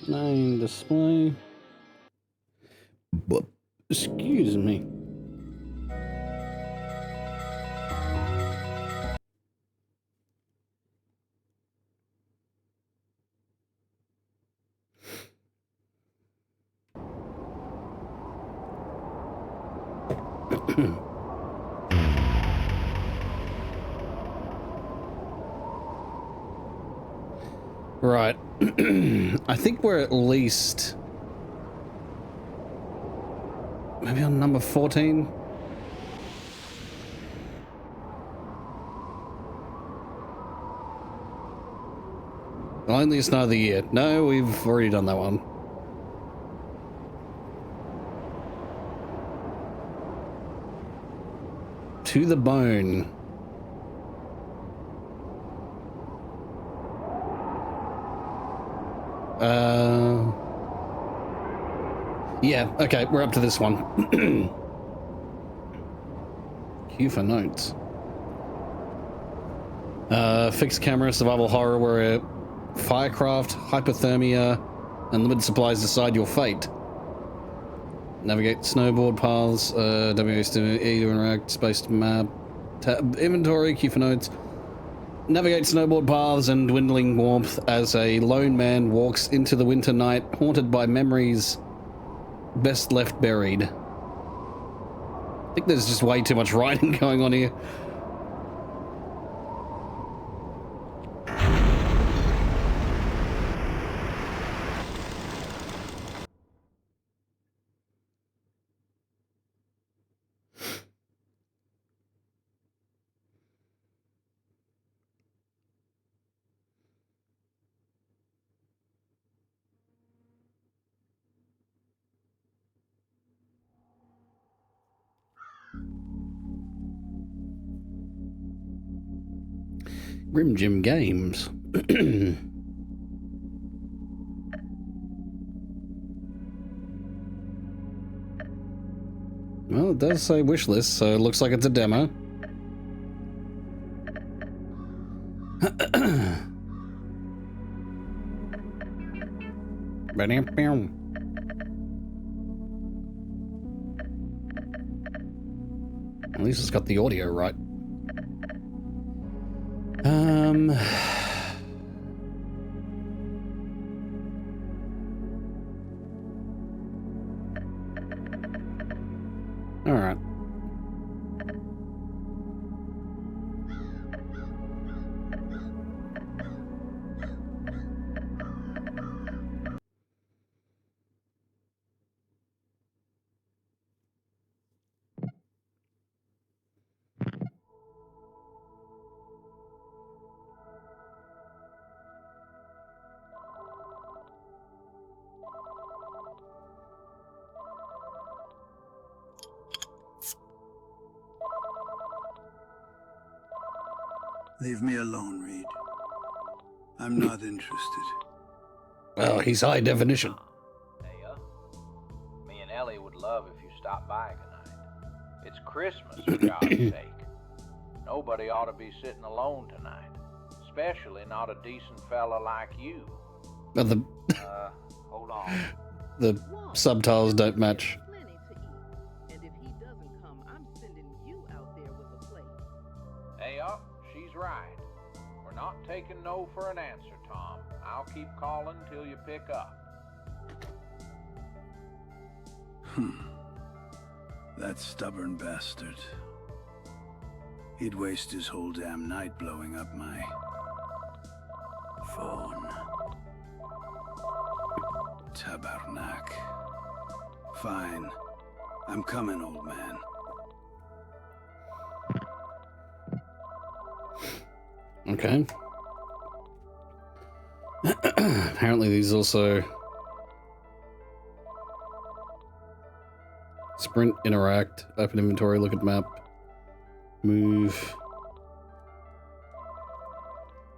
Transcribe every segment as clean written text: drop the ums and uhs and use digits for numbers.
Main display. But, excuse me. Right. I think we're at least maybe on number 14. The loneliest night of the year. No, we've already done that one. To the bone. Yeah, okay, we're up to this one. Q for notes. Fixed camera, survival horror, where firecraft, hypothermia, and limited supplies decide your fate. Navigate snowboard paths, WS to E to interact, space to map, inventory, Q for notes. Navigate snowboard paths and dwindling warmth as a lone man walks into the winter night, haunted by memories best left buried. I think there's just way too much writing going on here. Grim Jim Games. Well, it does say wish list, so it looks like it's a demo. At least it's got the audio right. All right. Leave me alone, Reed. I'm not interested. Well, he's high definition. Hey, me and Ellie would love if you stopped by tonight. It's Christmas, for God's sake. Nobody ought to be sitting alone tonight. Especially not a decent fella like you. But the Hold on. the subtitles don't match. Plenty to eat. And if he doesn't come, I'm sending you out there with a plate. Hey, she's right. We're not taking no for an answer, Tom. I'll keep calling till you pick up. That stubborn bastard. He'd waste his whole damn night blowing up my phone. Tabarnak. Fine. I'm coming, old man. Okay. Apparently these also sprint, interact, open inventory, look at map, move.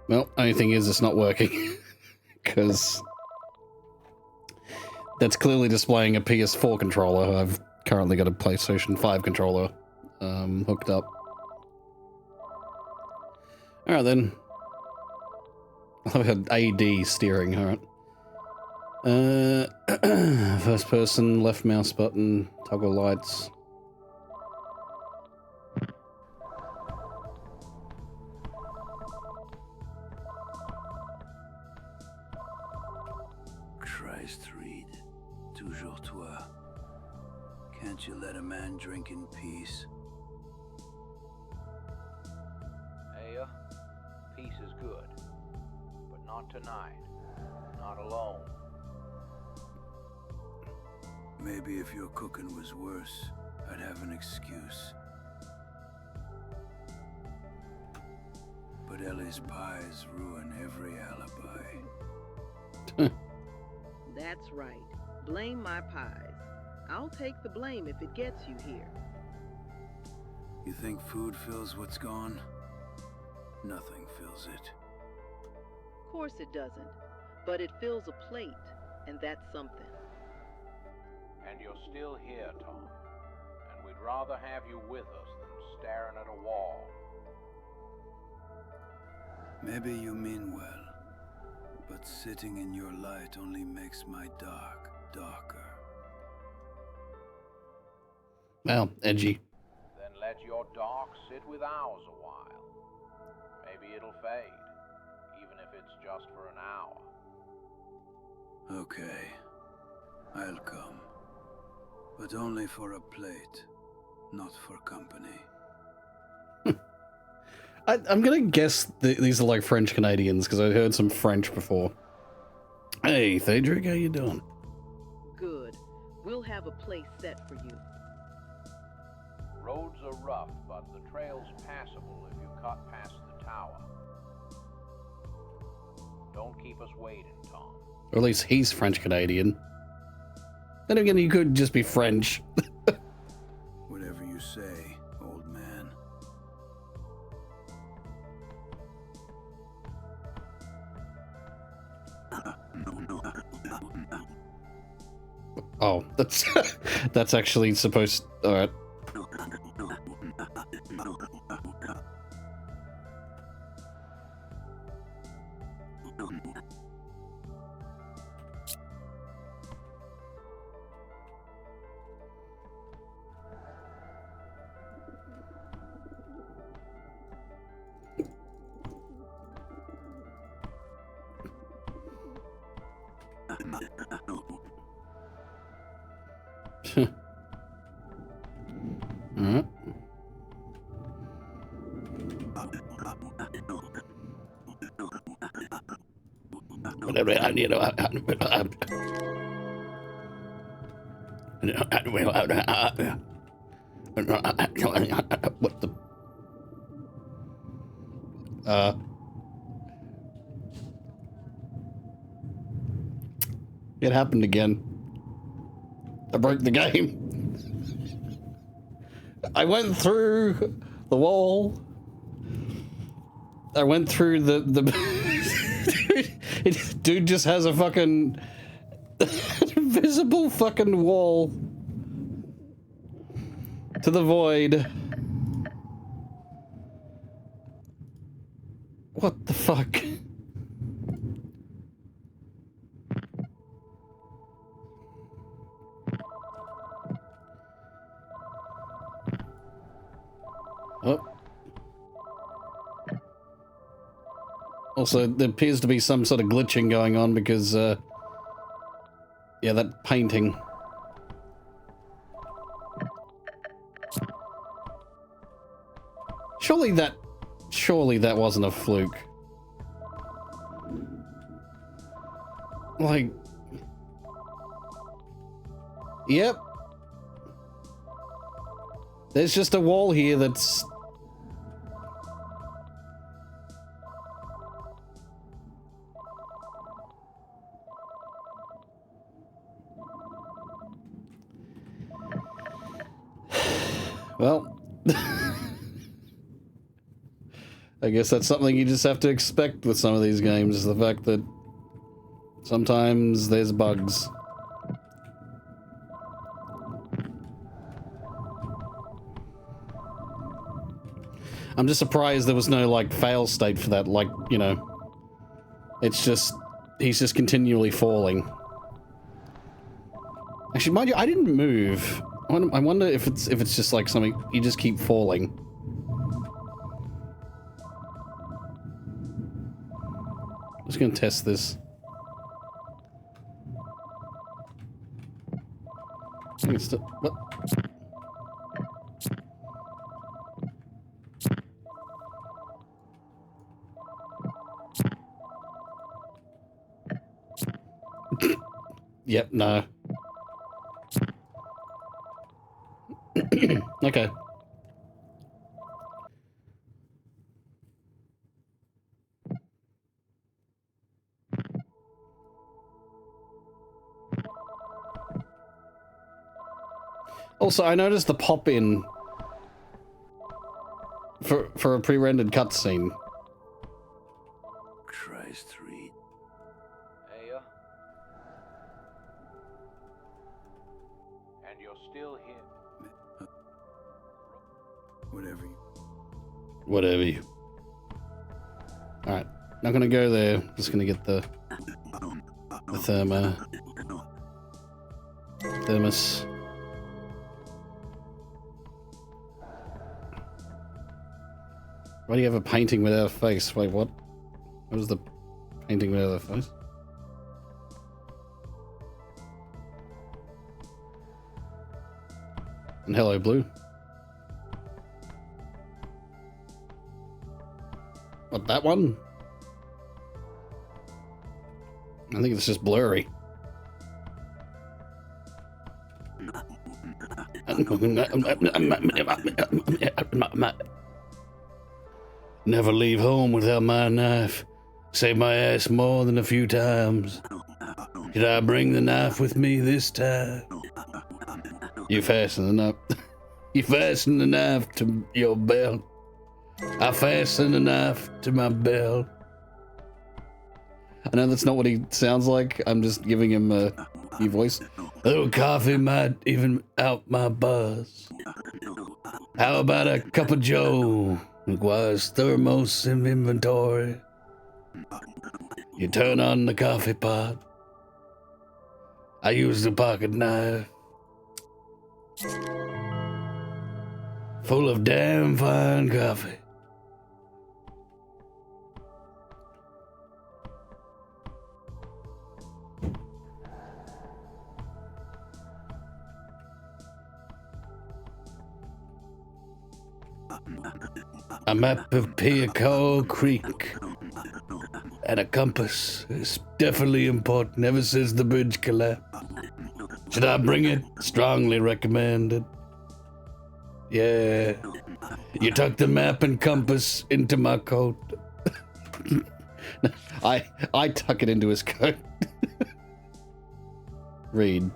Well, only thing is it's not working because that's clearly displaying a PS4 controller. I've currently got a PlayStation 5 controller hooked up. Alright then. I've had AD steering, alright. First person, left mouse button, toggle lights. Christ, Reed. Toujours toi. Can't you let a man drink in peace? Aya, peace is good. But not tonight. Not alone. Maybe if your cooking was worse, I'd have an excuse. But Ellie's pies ruin every alibi. That's right. Blame my pies. I'll take the blame if it gets you here. You think food fills what's gone? Nothing fills it. Of course it doesn't. But it fills a plate, and that's something. And you're still here, Tom. And we'd rather have you with us than staring at a wall. Maybe you mean well, but sitting in your light only makes my dark darker. Well, edgy. Then let your dark sit with ours a while. Maybe it'll fade, even if it's just for an hour. Okay, I'll come. But only for a plate, not for company. I'm gonna guess these are like French Canadians because I heard some French before. Hey, Thedric, how you doing? Good. We'll have a place set for you. Roads are rough, but the trail's passable if you cut past the tower. Don't keep us waiting, Tom. Or at least he's French Canadian. Then again, you could just be French. Whatever you say, old man. Oh, that's actually supposed. All right. Alright. Whatever I need. What the? It happened again. I broke the game. I went through the wall. I went through the dude just has a fucking invisible fucking wall to the void. What the fuck? Oh. Also, there appears to be some sort of glitching going on because, yeah, that painting. Surely that wasn't a fluke. Like, yep. There's just a wall here that's... Well, I guess that's something you just have to expect with some of these games, is the fact that sometimes there's bugs. I'm just surprised there was no, like, fail state for that, like, you know, it's just, he's just continually falling. Actually, mind you, I didn't move. I wonder if it's just like something you just keep falling. I'm just gonna test this. I think it's still, what? Yep, no. Okay. Also, I noticed the pop-in for a pre-rendered cutscene. Christ, Reed. Hey, and you're still here. Whatever you... Whatever you. Alright, not gonna go there. Just gonna get the thermos. Why do you have a painting without a face? Wait, what? What is the painting without a face? And hello, blue. What, that one? I think it's just blurry. Never leave home without my knife. Saved my ass more than a few times. Did I bring the knife with me this time? You fasten the knife. You fasten the knife to your belt. I fasten the knife to my belt. I know that's not what he sounds like. I'm just giving him a new voice. A little coffee might even out my buzz. How about a cup of joe? Requires thermos in inventory. You turn on the coffee pot. I use the pocket knife. Full of damn fine coffee. A map of Piaco Creek and a compass is definitely important ever since the bridge collapsed. Should I bring it? Strongly recommended. Yeah. You tuck the map and compass into my coat. I tuck it into his coat. Read.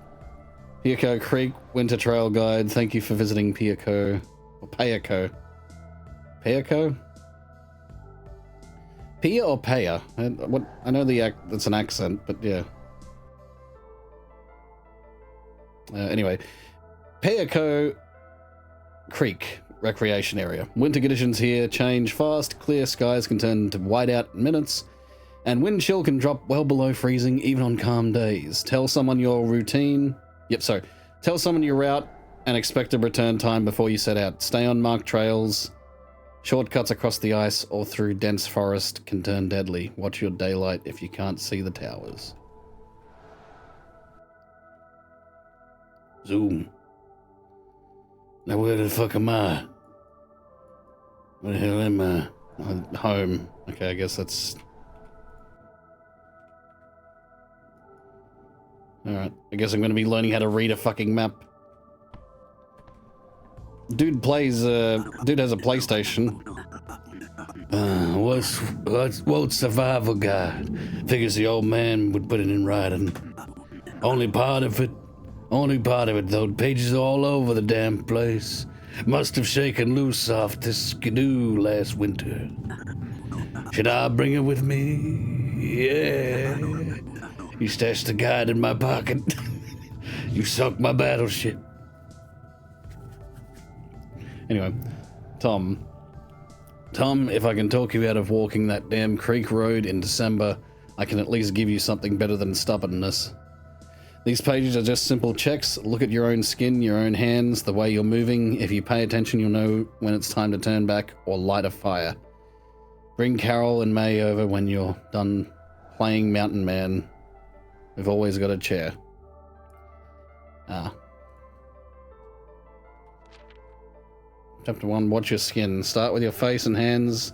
Piaco Creek Winter Trail Guide. Thank you for visiting Piaco. Or Payaco. Payaco? Pia or Paya? I know that's an accent, but yeah. Anyway, Payaco Creek Recreation Area. Winter conditions here change fast. Clear skies can turn to whiteout in minutes, and wind chill can drop well below freezing even on calm days. Tell someone your routine. Tell someone your route and expect a return time before you set out. Stay on marked trails. Shortcuts across the ice or through dense forest can turn deadly. Watch your daylight if you can't see the towers. Zoom. Now where the fuck am I? Where the hell am I? I'm home. Okay, I guess that's... Alright, I guess I'm gonna be learning how to read a fucking map. Dude has a PlayStation. What's survival guide? Figures the old man would put it in writing. Only part of it though. Pages all over the damn place. Must have shaken loose off this skidoo last winter. Should I bring it with me? Yeah. You stashed the guide in my pocket. You sunk my battleship. Anyway, Tom, if I can talk you out of walking that damn creek road in December, I can at least give you something better than stubbornness. These pages are just simple checks. Look at your own skin, your own hands, the way you're moving. If you pay attention, you'll know when it's time to turn back or light a fire. Bring Carol and May over when you're done playing Mountain Man. We've always got a chair. Chapter 1, watch your skin. Start with your face and hands.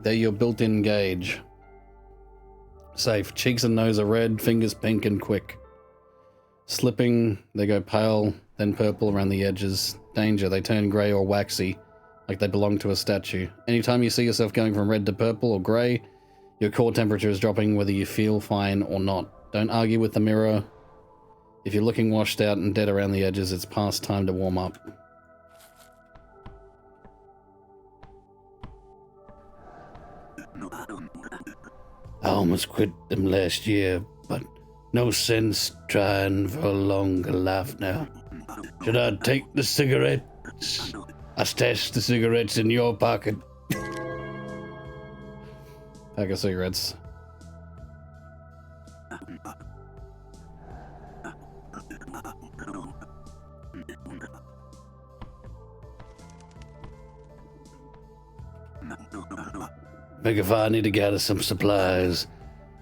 They're your built-in gauge. Safe. Cheeks and nose are red, fingers pink and quick. Slipping, they go pale, then purple around the edges. Danger, they turn grey or waxy, like they belong to a statue. Anytime you see yourself going from red to purple or grey, your core temperature is dropping whether you feel fine or not. Don't argue with the mirror. If you're looking washed out and dead around the edges, it's past time to warm up. I almost quit them last year, but no sense trying for a longer life now. Should I take the cigarettes? I stashed the cigarettes in your pocket. Pack of cigarettes. Big if I need to gather some supplies.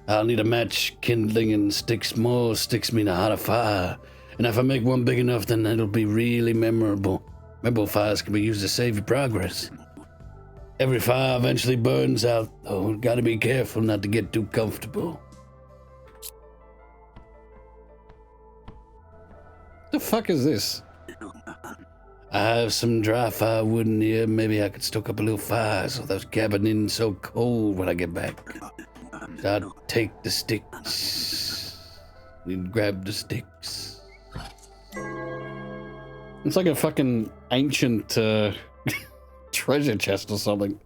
I'll need a match, kindling, and sticks. More sticks mean a hotter fire. And if I make one big enough, then it'll be really memorable. Memorable fires can be used to save your progress. Every fire eventually burns out, though. Gotta be careful not to get too comfortable. The fuck is this? I have some dry firewood in here. Maybe I could stoke up a little fire so those cabin isn't so cold when I get back. So I'll take the sticks. We'd grab the sticks. It's like a fucking ancient treasure chest or something.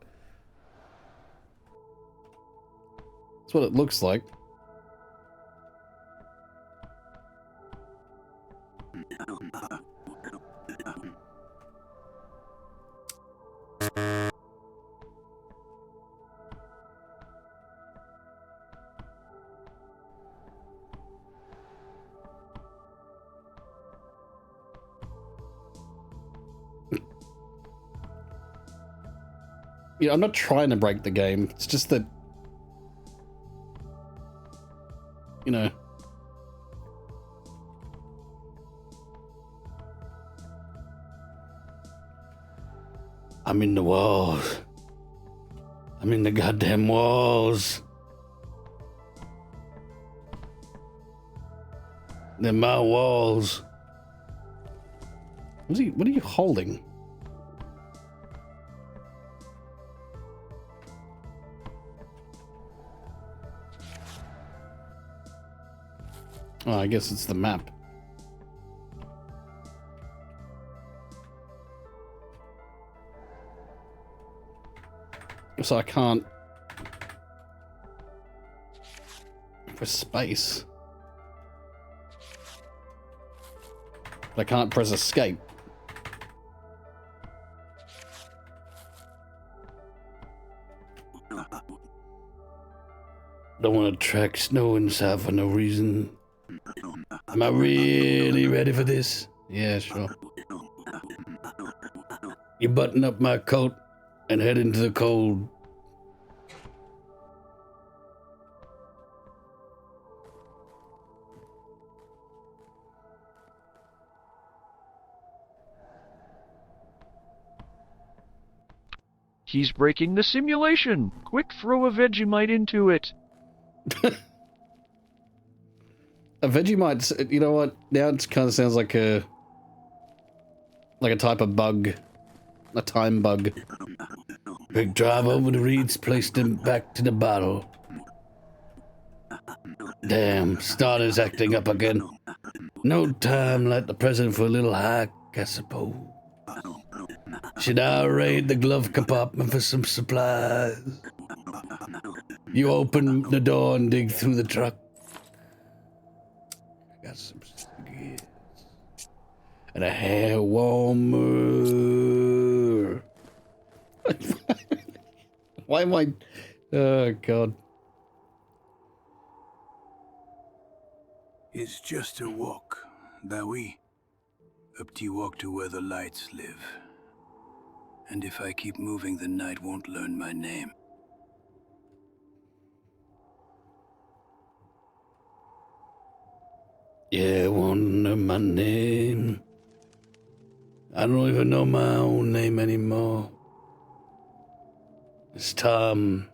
That's what it looks like. Yeah, I'm not trying to break the game. It's just that, you know. I'm in the walls. I'm in the goddamn walls. They're my walls. What are you holding? Oh, I guess it's the map. So I can't press space. But I can't press escape. Don't want to track snow inside for no reason. Am I really ready for this? Yeah, sure. You button up my coat and head into the cold. He's breaking the simulation! Quick, throw a Vegemite into it! A Vegemite, you know what? Now it kind of sounds like a type of bug. A time bug. Big drive over the reeds, placed them back to the bottle. Damn, starter's acting up again. No time like the present for a little hike, I suppose. Should I raid the glove compartment for some supplies? You open the door and dig through the truck. Got some cigarettes. And a hair warmer. Why am I... Oh, God. It's just a walk, that we. Up to walk to where the lights live. And if I keep moving, the night won't learn my name. Yeah, won't know my name. I don't even know my own name anymore. It's Tom.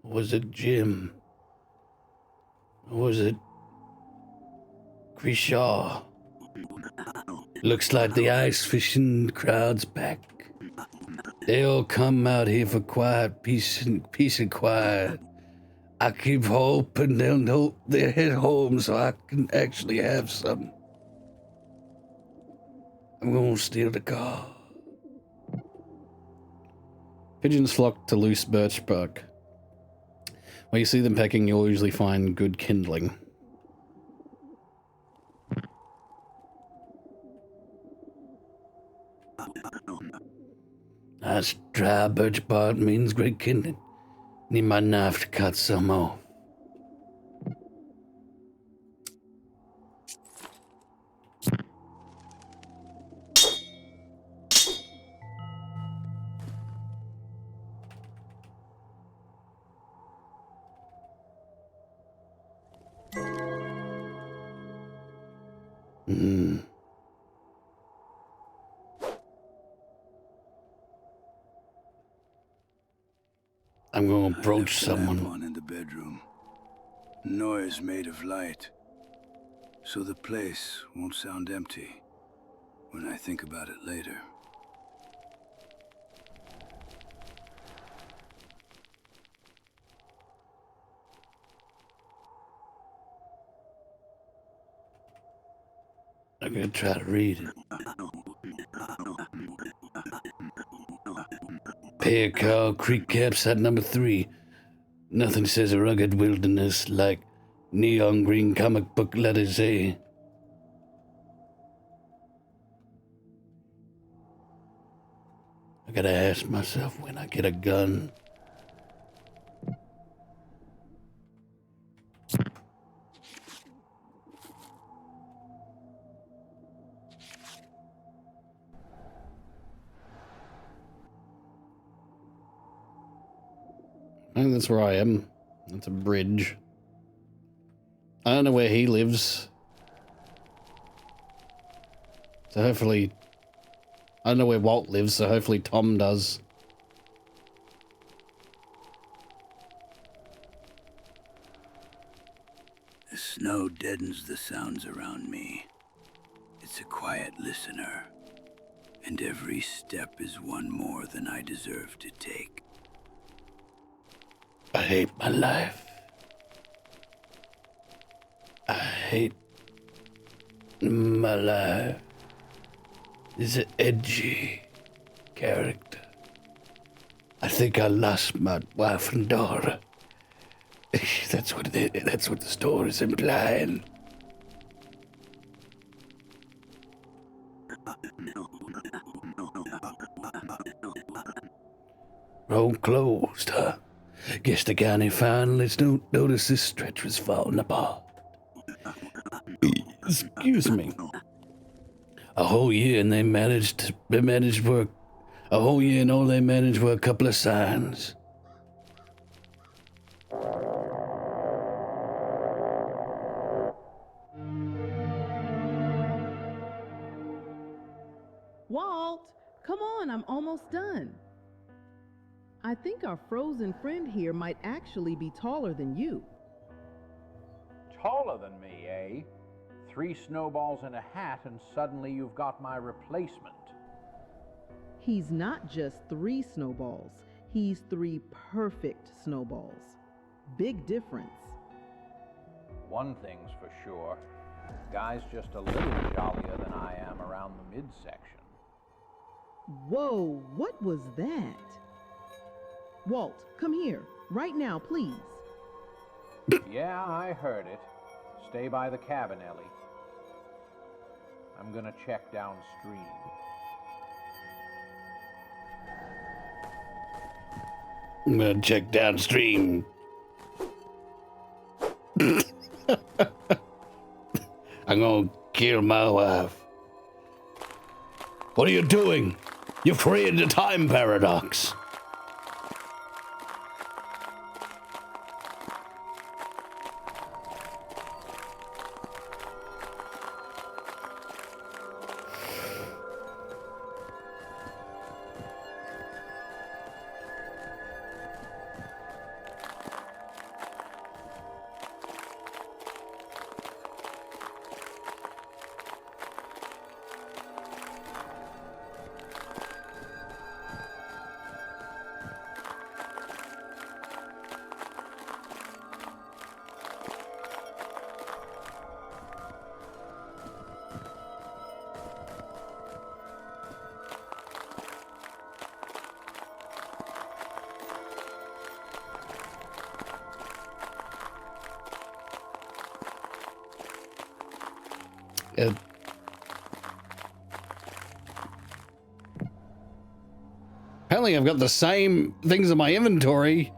Or was it Jim? Or was it Grishaw? Looks like the ice fishing crowd's back. They all come out here for quiet, peace and quiet. I keep hoping they'll head home so I can actually have some. I'm gonna steal the car. Pigeons flock to loose birch bark. Where you see them pecking, you'll usually find good kindling. Nice dry birch bark means great kindling. Need my knife to cut some off. I'm gonna approach someone. On in the bedroom. Noise made of light. So the place won't sound empty when I think about it later. I'm gonna try to read it. Pear Cow Creek campsite number 3. Nothing says a rugged wilderness like neon green comic book letters say. I gotta ask myself when I get a gun. I think that's where I am. That's a bridge. I don't know where he lives. So hopefully... I don't know where Walt lives, so hopefully Tom does. The snow deadens the sounds around me. It's a quiet listener. And every step is one more than I deserve to take. I hate my life. I hate my life. Is an edgy character. I think I lost my wife and daughter. That's what the story is implying. Road closed, huh? Guess the county finalists don't notice this stretch was falling apart. Excuse me. A whole year and they managed for a whole year and all they managed were a couple of signs. Walt, come on, I'm almost done. I think our frozen friend here might actually be taller than you. Taller than me, eh? 3 snowballs in a hat and suddenly you've got my replacement. He's not just 3 snowballs. He's 3 perfect snowballs. Big difference. One thing's for sure. Guy's just a little jollier than I am around the midsection. Whoa, what was that? Walt, come here. Right now, please. Yeah, I heard it. Stay by the cabin, Ellie. I'm gonna check downstream. I'm gonna check downstream. I'm gonna kill my wife. What are you doing? You've created a time paradox. It, apparently I've got the same things in my inventory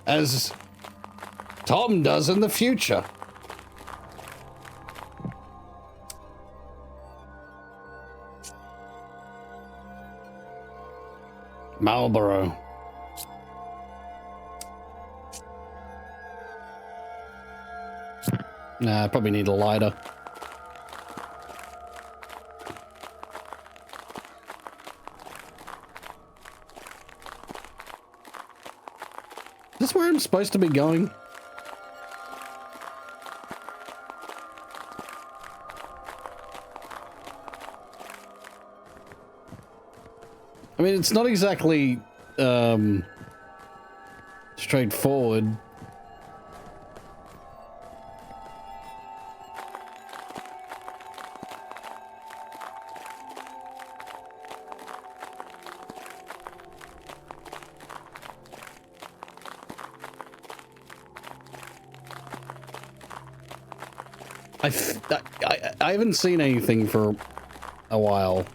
as Tom does in the future. Marlboro. Nah, I probably need a lighter. Is this where I'm supposed to be going? I mean, it's not exactly straightforward. I haven't seen anything for a while.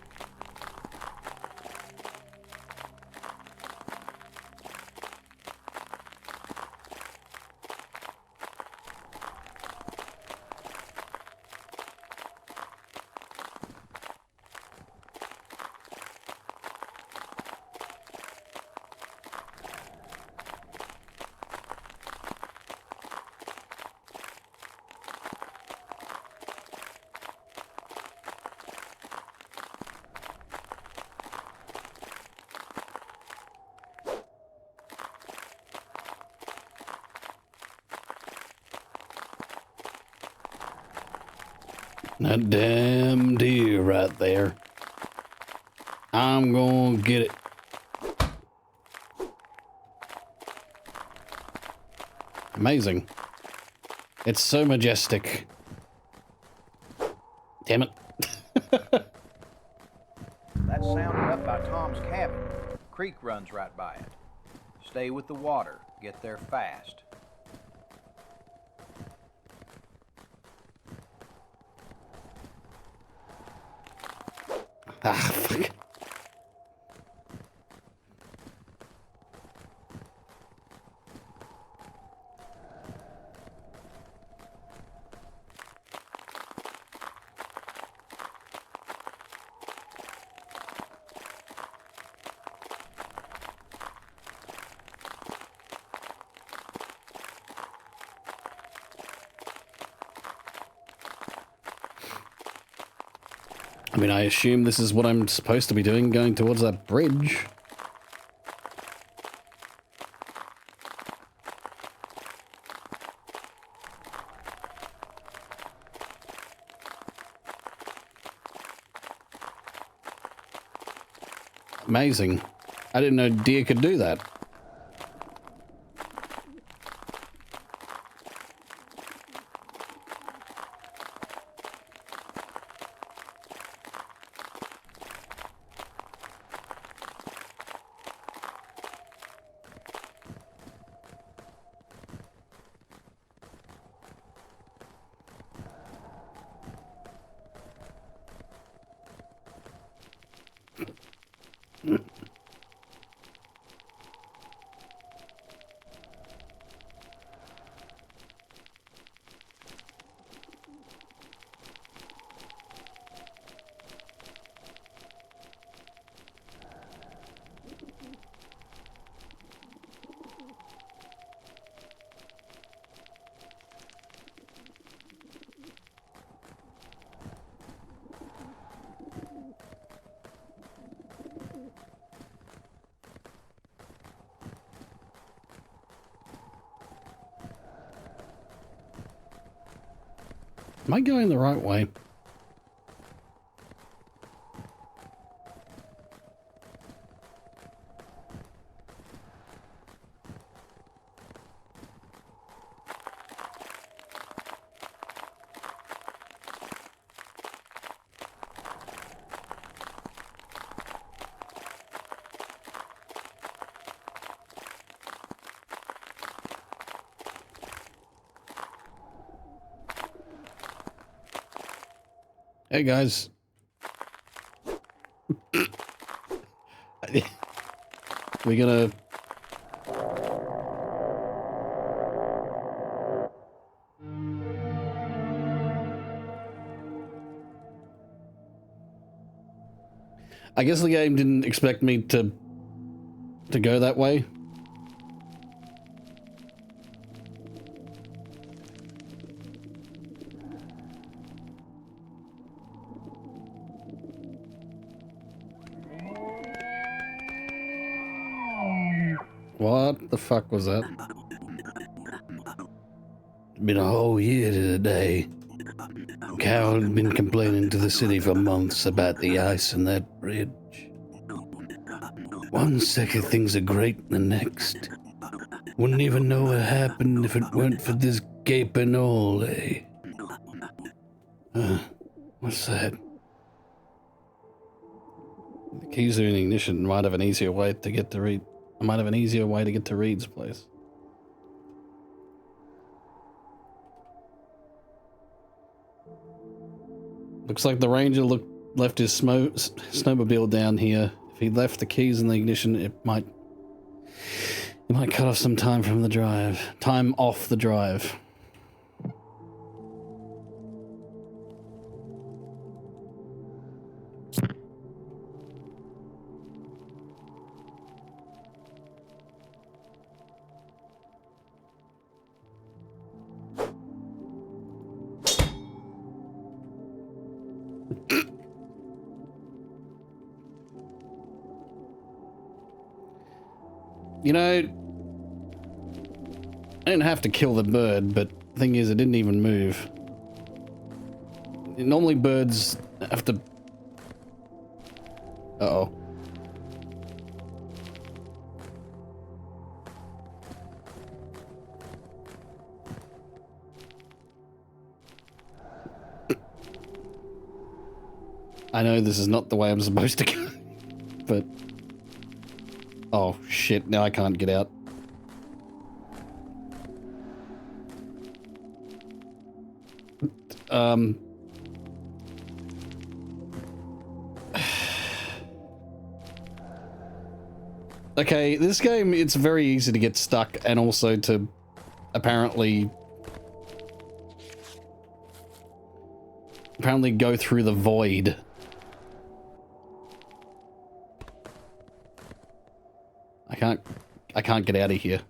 That damn deer right there. I'm gonna get it. Amazing. It's so majestic. Damn it. That's sounded up by Tom's cabin. Creek runs right by it. Stay with the water. Get there fast. Ah, fuck. I mean, I assume this is what I'm supposed to be doing, going towards that bridge. Amazing. I didn't know deer could do that. Am I going the right way? Hey guys. We gonna... I guess the game didn't expect me to go that way. What the fuck was that? Been a whole year to the day. Cal had been complaining to the city for months about the ice on that bridge. One second things are great, the next. Wouldn't even know what happened if it weren't for this gaping hole, eh? What's that? The keys are in the ignition. Might have an easier way to get to Reed. I might have an easier way to get to Reed's place. Looks like the ranger left his snowmobile down here. If he left the keys in the ignition, it might cut off some time from the drive. Time off the drive. You know, I didn't have to kill the bird, but the thing is, it didn't even move. Normally birds have to... Uh-oh. I know this is not the way I'm supposed to go, but... Oh, shit, now I can't get out. Okay, this game, it's very easy to get stuck and also to apparently go through the void. I can't get out of here.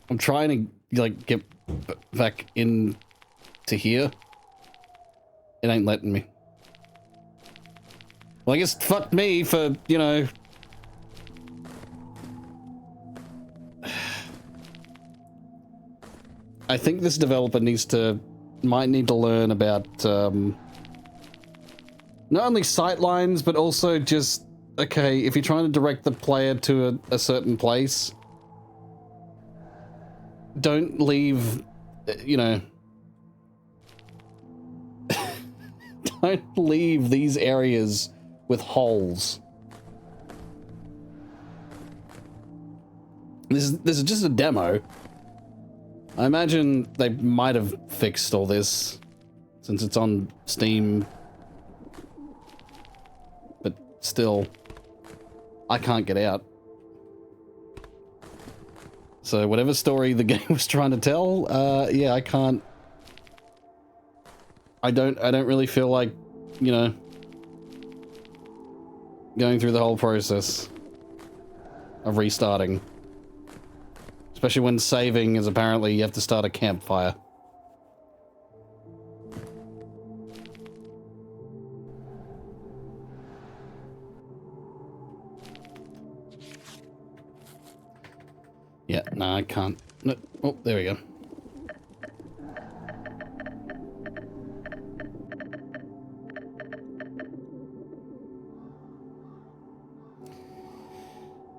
I'm trying to like get back in to here. It ain't letting me. Well, I guess fuck me for, you know, I think this developer might need to learn about not only sightlines, but also just, okay, if you're trying to direct the player to a certain place, don't leave, you know, don't leave these areas with holes. This is just a demo. I imagine they might have fixed all this since it's on Steam. But still, I can't get out. So whatever story the game was trying to tell, yeah, I can't. I don't really feel like, you know, going through the whole process of restarting. Especially when saving is apparently you have to start a campfire. Yeah, no, I can't. No. Oh, there we go.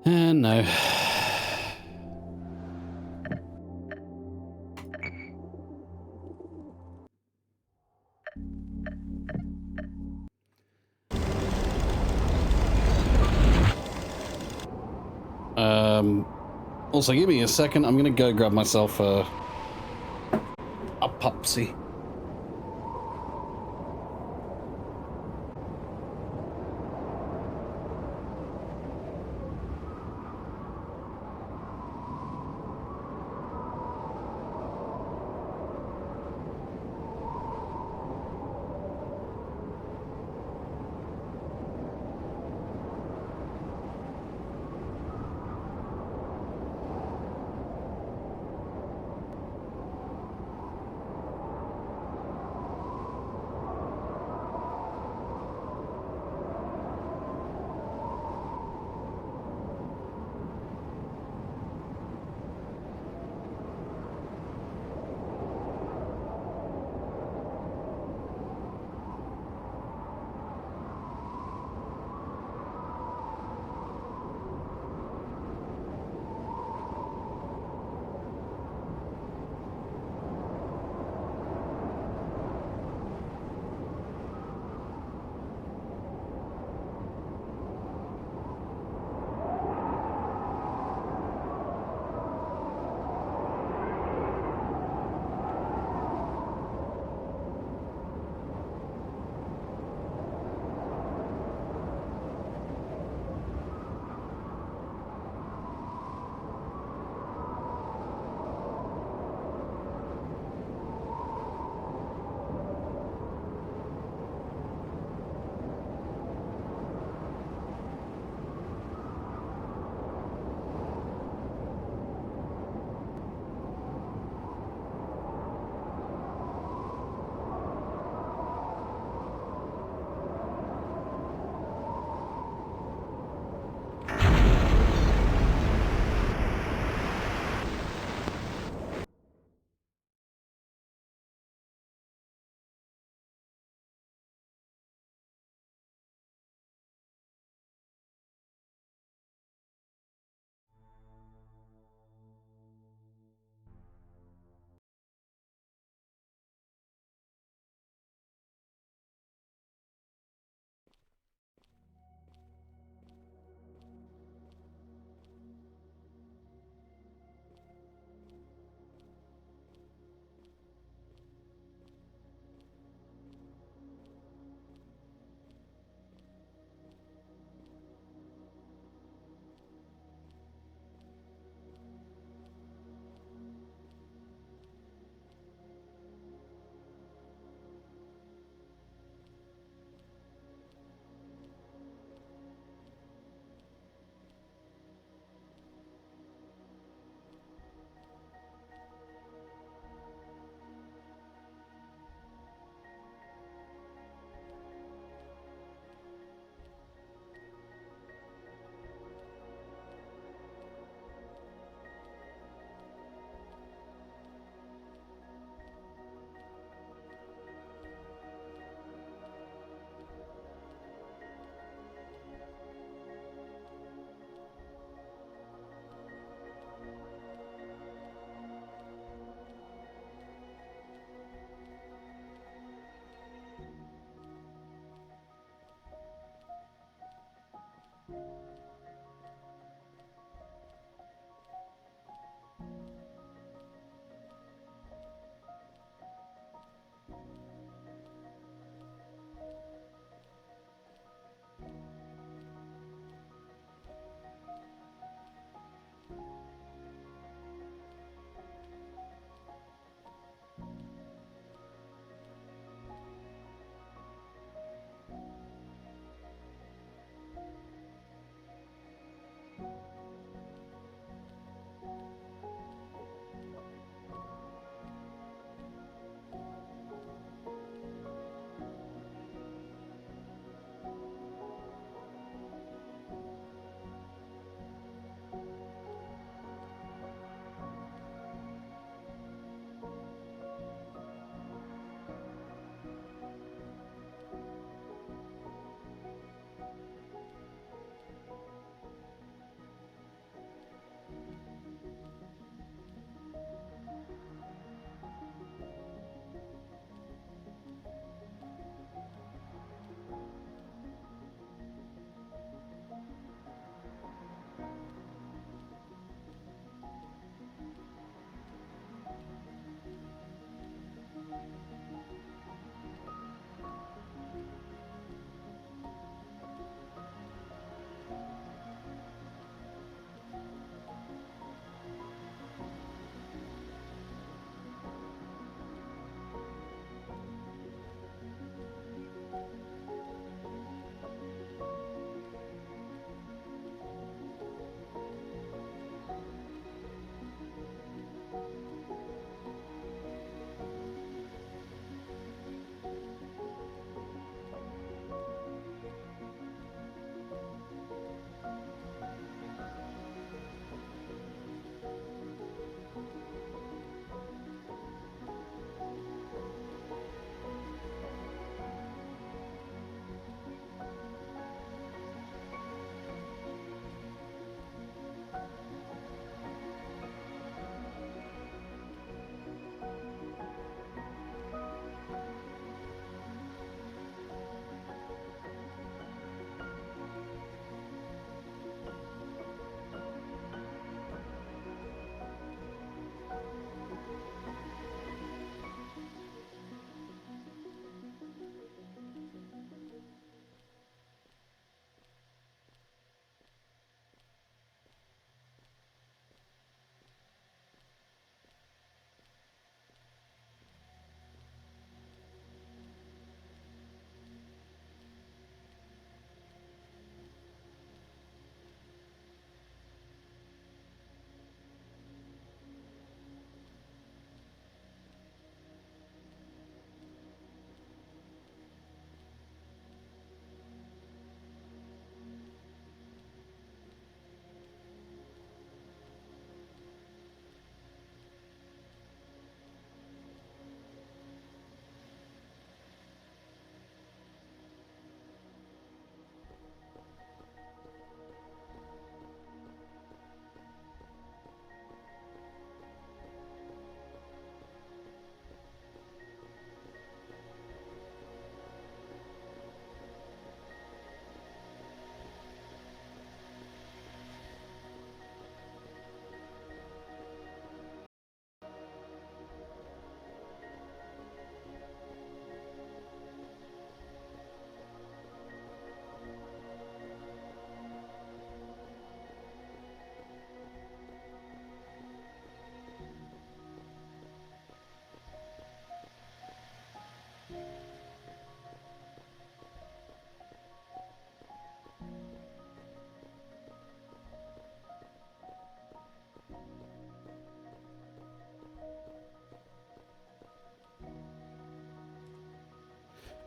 And no. Also, give me a second. I'm gonna go grab myself a Pupsy.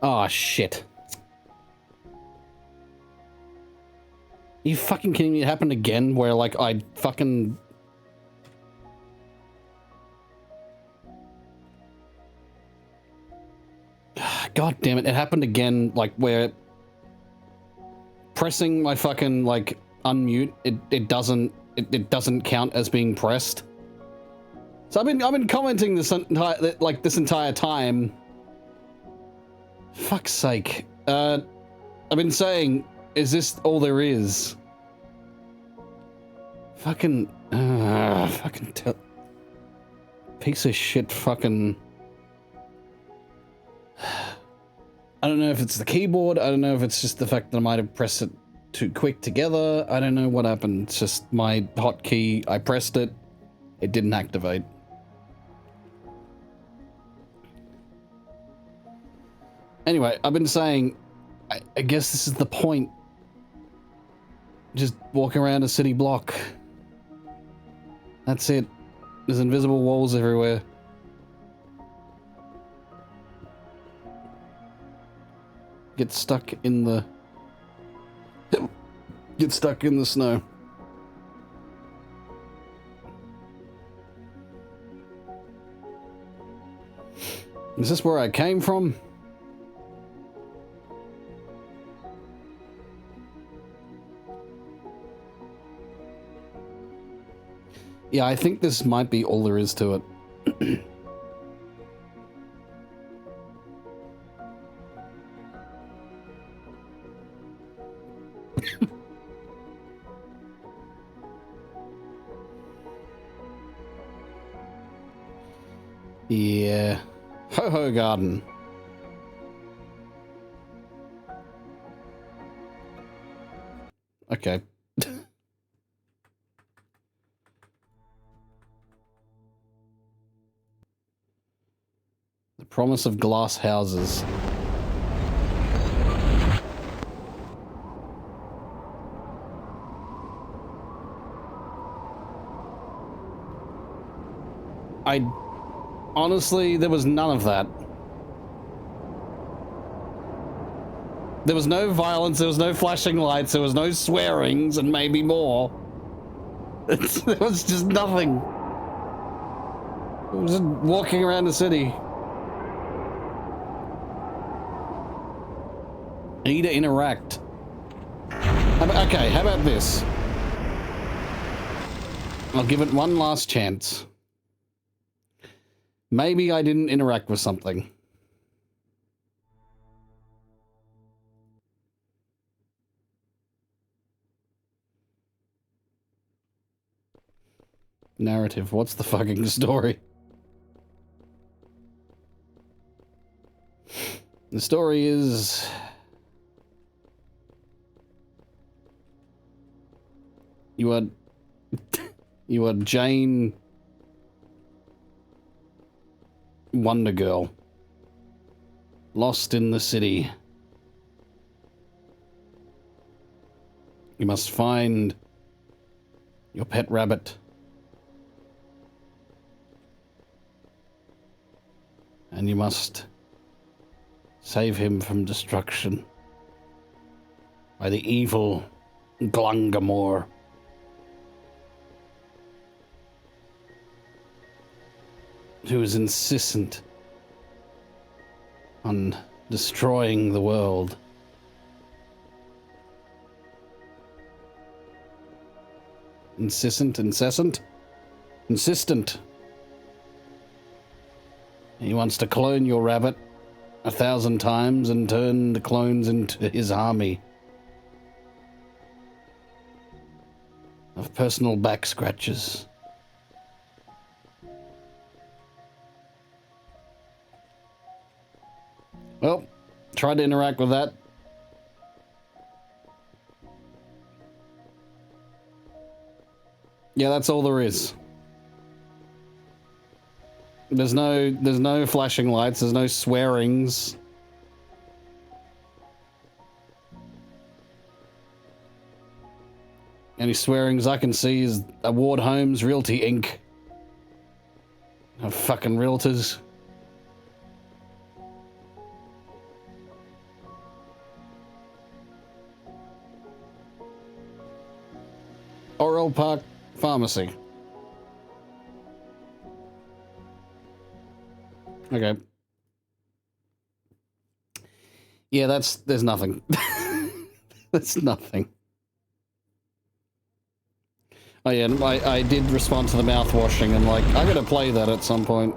Oh, shit. Are you fucking kidding me? It happened again where, like, I fucking... God damn it. It happened again, like, where pressing my fucking, like, unmute, it doesn't count as being pressed. So I've been commenting this entire time. Fuck's sake. I've been saying, is this all there is? Fucking piece of shit fucking... I don't know if it's the keyboard, I don't know if it's just the fact that I might have pressed it too quick together, I don't know what happened, it's just my hotkey, I pressed it, it didn't activate. Anyway, I've been saying, I guess this is the point. Just walk around a city block. That's it. There's invisible walls everywhere. Get stuck in the... Get stuck in the snow. Is this where I came from? Yeah, I think this might be all there is to it. Yeah. Ho-Ho Garden. Okay. The promise of glass houses. Honestly, there was none of that. There was no violence, there was no flashing lights, there was no swearings, and maybe more. There was just nothing. It was just walking around the city. I need to interact. Okay, how about this? I'll give it one last chance. Maybe I didn't interact with something. Narrative, what's the fucking story? The story is... You are Jane... Wonder Girl. Lost in the city. You must find your pet rabbit. And you must save him from destruction by the evil Glungamore. Who is insistent on destroying the world. Insistent? Insistent. He wants to clone your rabbit 1,000 times and turn the clones into his army of personal back scratches. Well, tried to interact with that. Yeah, that's all there is. There's no flashing lights, there's no swearings. Any swearings I can see is Award Homes Realty Inc. Fucking realtors. Park Pharmacy. Okay. Yeah, there's nothing. There's nothing. Oh yeah, I did respond to the mouth washing and like, I gotta play that at some point.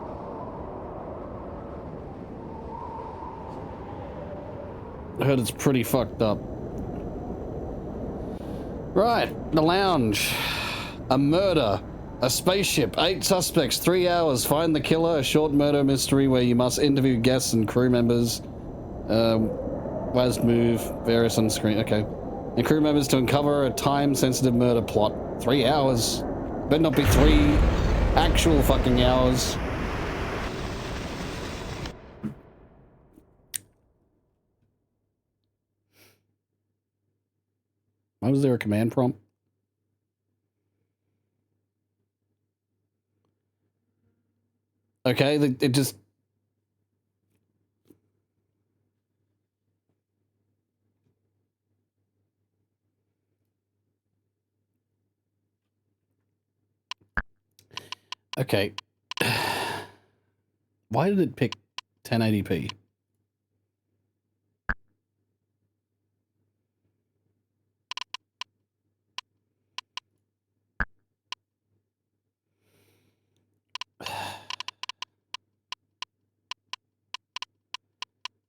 I heard it's pretty fucked up. Right, the lounge. A murder. A spaceship. 8 suspects. 3 hours. Find the killer. A short murder mystery where you must interview guests and crew members. Last move. Various on screen. Okay. And crew members to uncover a time-sensitive murder plot. 3 hours. Better not be 3 actual fucking hours. Why was there a command prompt? Okay, it just... Okay. Why did it pick 1080p?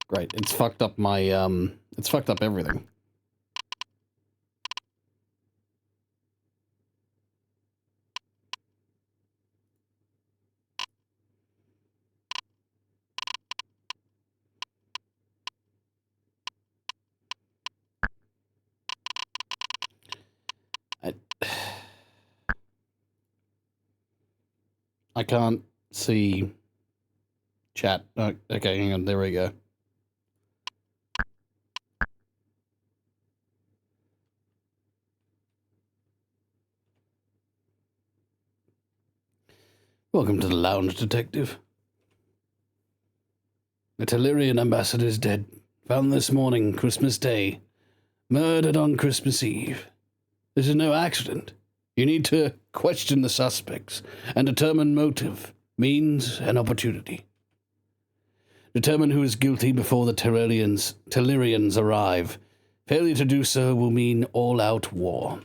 Great, it's fucked up my, it's fucked up everything. I can't see chat. Oh, okay, hang on, there we go. Welcome to the lounge, detective. The Tellurian ambassador is dead. Found this morning, Christmas Day. Murdered on Christmas Eve. This is no accident. You need to question the suspects and determine motive, means, and opportunity. Determine who is guilty before the Tellurians arrive. Failure to do so will mean all-out war.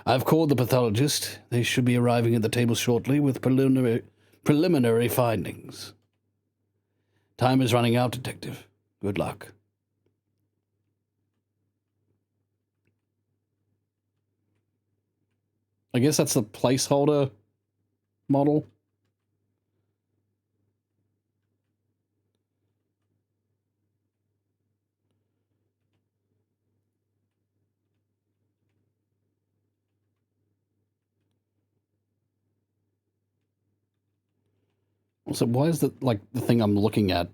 I've called the pathologist. They should be arriving at the table shortly with preliminary findings. Time is running out, detective. Good luck. I guess that's the placeholder model. So why is that like the thing I'm looking at?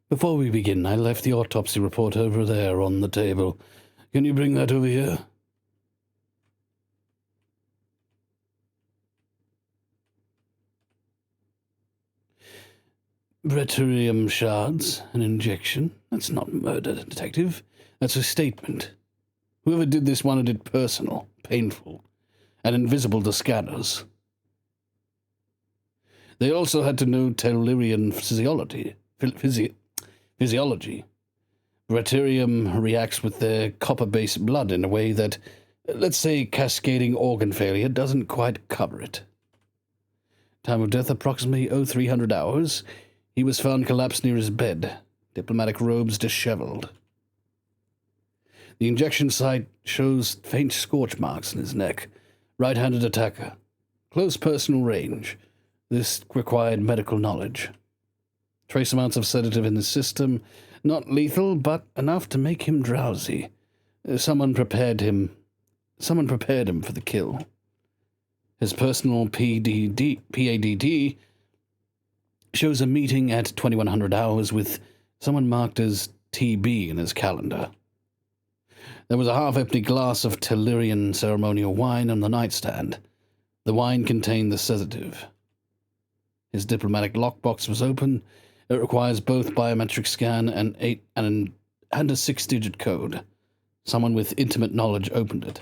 Before we begin, I left the autopsy report over there on the table. Can you bring that over here? Breterium shards, an injection. That's not murder, detective. That's a statement. Whoever did this wanted it personal, painful, and invisible to scanners. They also had to know Tellurian physiology. Breterium reacts with their copper-based blood in a way that, let's say, cascading organ failure doesn't quite cover it. Time of death approximately 0300 hours. He was found collapsed near his bed, diplomatic robes disheveled. The injection site shows faint scorch marks in his neck. Right-handed attacker. Close personal range. This required medical knowledge. Trace amounts of sedative in the system. Not lethal, but enough to make him drowsy. Someone prepared him for the kill. His personal PADD shows a meeting at 2100 hours with someone marked as TB in his calendar. There was a half-empty glass of Tellurian ceremonial wine on the nightstand. The wine contained the sedative. His diplomatic lockbox was open. It requires both biometric scan and a 6-digit code. Someone with intimate knowledge opened it.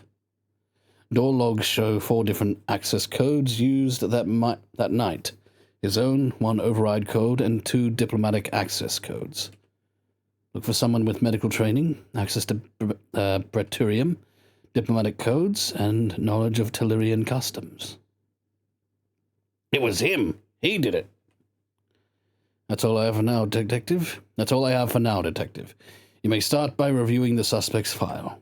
Door logs show 4 different access codes used that night. His own, 1 override code, and 2 diplomatic access codes. Look for someone with medical training, access to Bretturium, diplomatic codes, and knowledge of Tellurian customs. It was him. He did it. That's all I have for now, Detective. That's all I have for now, Detective. You may start by reviewing the suspect's file.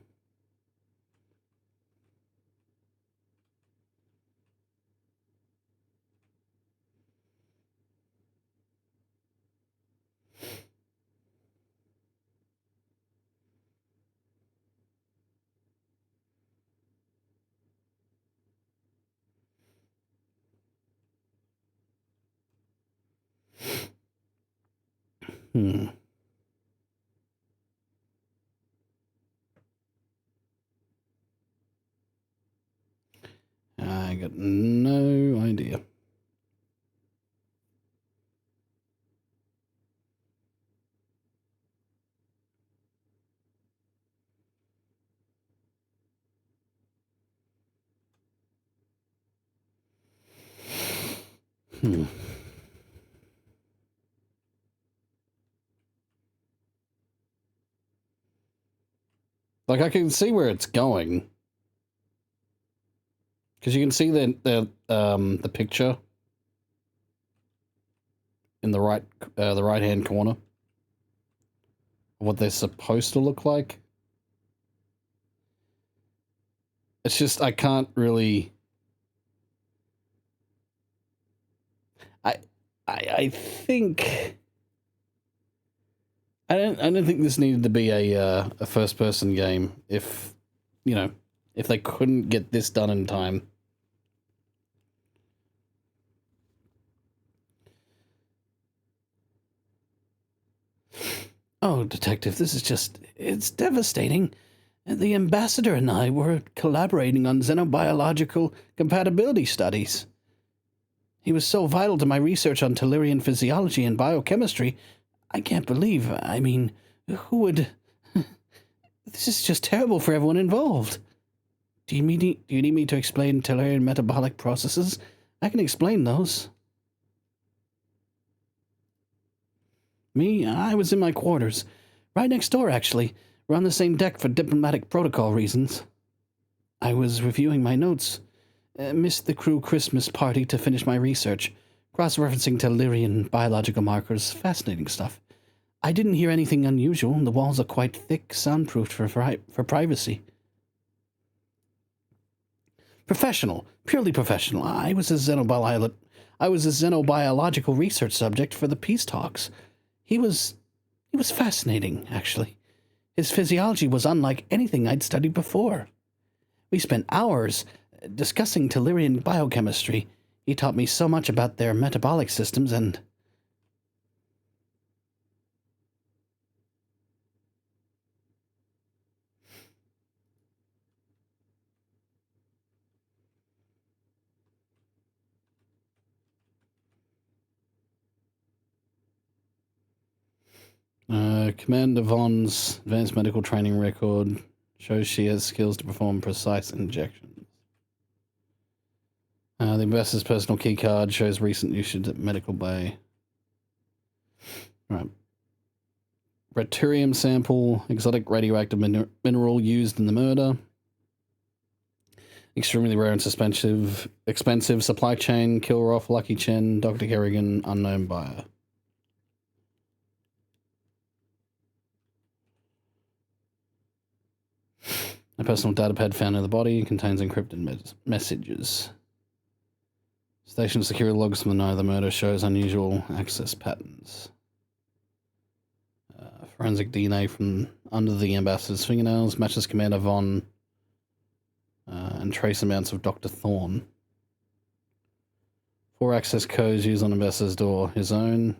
I got no idea. Like, I can see where it's going. Because you can see the picture in the right-hand corner of what they're supposed to look like. It's just, I can't really... I think... I don't think this needed to be a first-person game if, you know, if they couldn't get this done in time. Oh, Detective, this is just... It's devastating. The ambassador and I were collaborating on xenobiological compatibility studies. He was so vital to my research on Tellurian physiology and biochemistry. I can't believe, I mean, who would... This is just terrible for everyone involved. Do you need me to explain Tellurian metabolic processes? I can explain those. Me? I was in my quarters. Right next door, actually. We're on the same deck for diplomatic protocol reasons. I was reviewing my notes. Missed the crew Christmas party to finish my research. Cross-referencing Tellurian biological markers. Fascinating stuff. I didn't hear anything unusual. The walls are quite thick, soundproofed for privacy. Professional. Purely professional. I was a xenobiological research subject for the peace talks. He was fascinating, actually. His physiology was unlike anything I'd studied before. We spent hours discussing Tellurian biochemistry. He taught me so much about their metabolic systems and... Commander Von's advanced medical training record shows she has skills to perform precise injections. The ambassador's personal key card shows recent usage at Medical Bay. Right. Bretturium sample, exotic radioactive mineral used in the murder. Extremely rare and expensive supply chain, Kilroth, Lucky Chen, Dr. Kerrigan, unknown buyer. A personal datapad found in the body contains encrypted messages. Station security logs from the night of the murder shows unusual access patterns. Forensic DNA from under the ambassador's fingernails matches Commander Von and trace amounts of Dr. Thorne. 4 access codes used on ambassador's door. His own.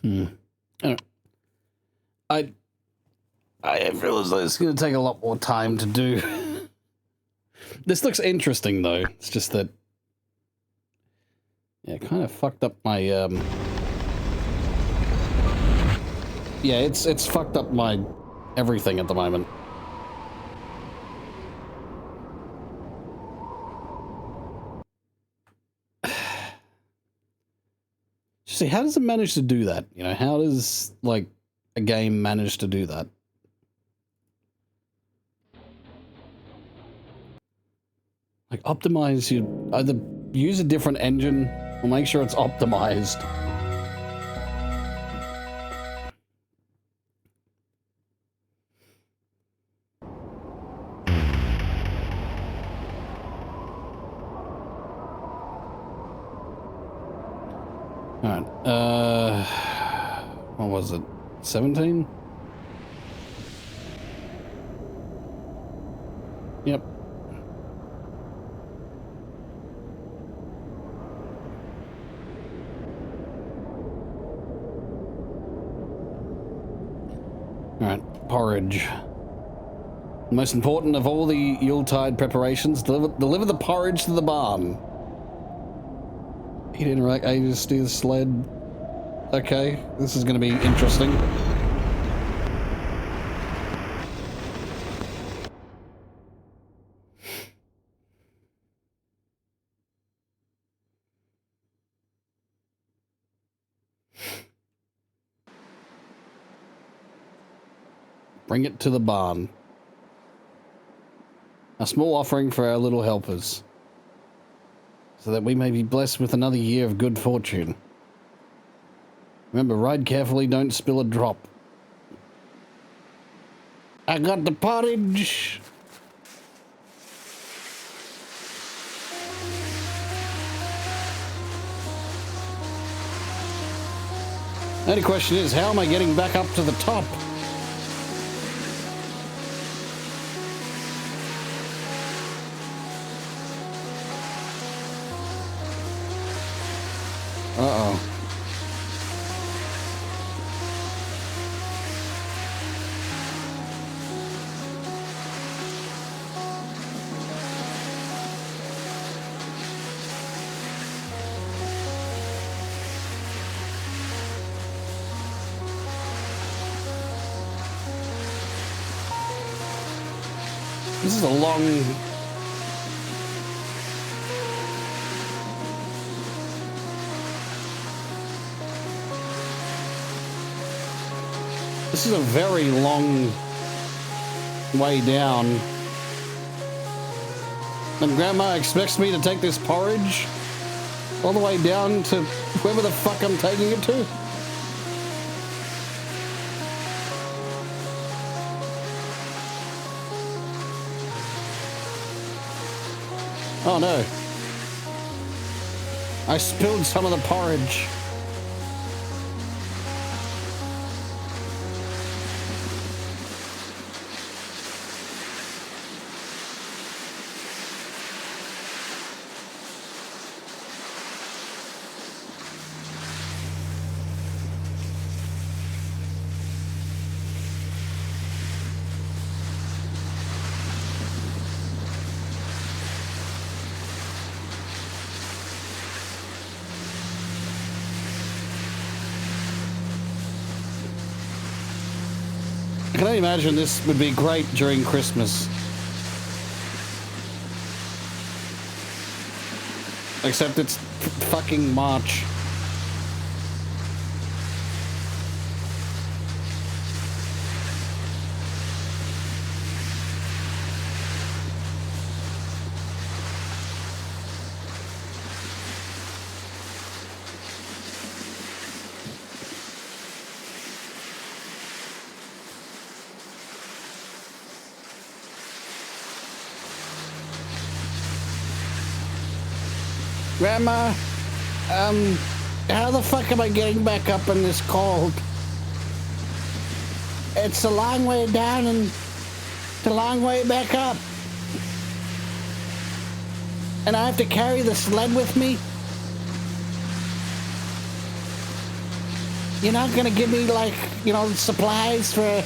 I don't- I realize that it's going to take a lot more time to do. This looks interesting, though. It's just that, yeah, it kind of fucked up my, yeah, it's fucked up my everything at the moment. See, how does it manage to do that? You know, how does, like, a game manage to do that? Like, optimize, you either use a different engine or make sure it's optimized. Alright, what was it? 17? Yep. Alright, porridge. Most important of all the Yuletide preparations, deliver the porridge to the barn. He didn't like ages to steer the sled. Okay, this is going to be interesting. Bring it to the barn. A small offering for our little helpers, so that we may be blessed with another year of good fortune. Remember, ride carefully, don't spill a drop. I got the porridge. The only question is, how am I getting back up to the top? Uh-oh. This is a long... This is a very long way down. And Grandma expects me to take this porridge all the way down to wherever the fuck I'm taking it to? Oh no. I spilled some of the porridge. I can only imagine this would be great during Christmas. Except it's fucking March. Grandma, how the fuck am I getting back up in this cold? It's a long way down and it's a long way back up. And I have to carry the sled with me? You're not gonna give me, like, you know, supplies for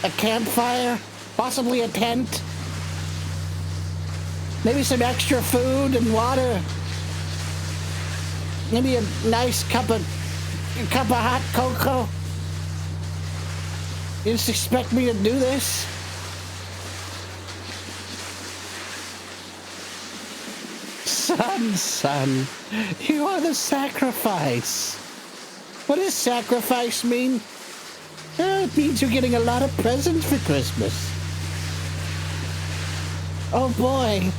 a campfire? Possibly a tent? Maybe some extra food and water? Maybe a nice cup of hot cocoa? You just expect me to do this? Son, you are the sacrifice. What does sacrifice mean? It means you're getting a lot of presents for Christmas. Oh boy.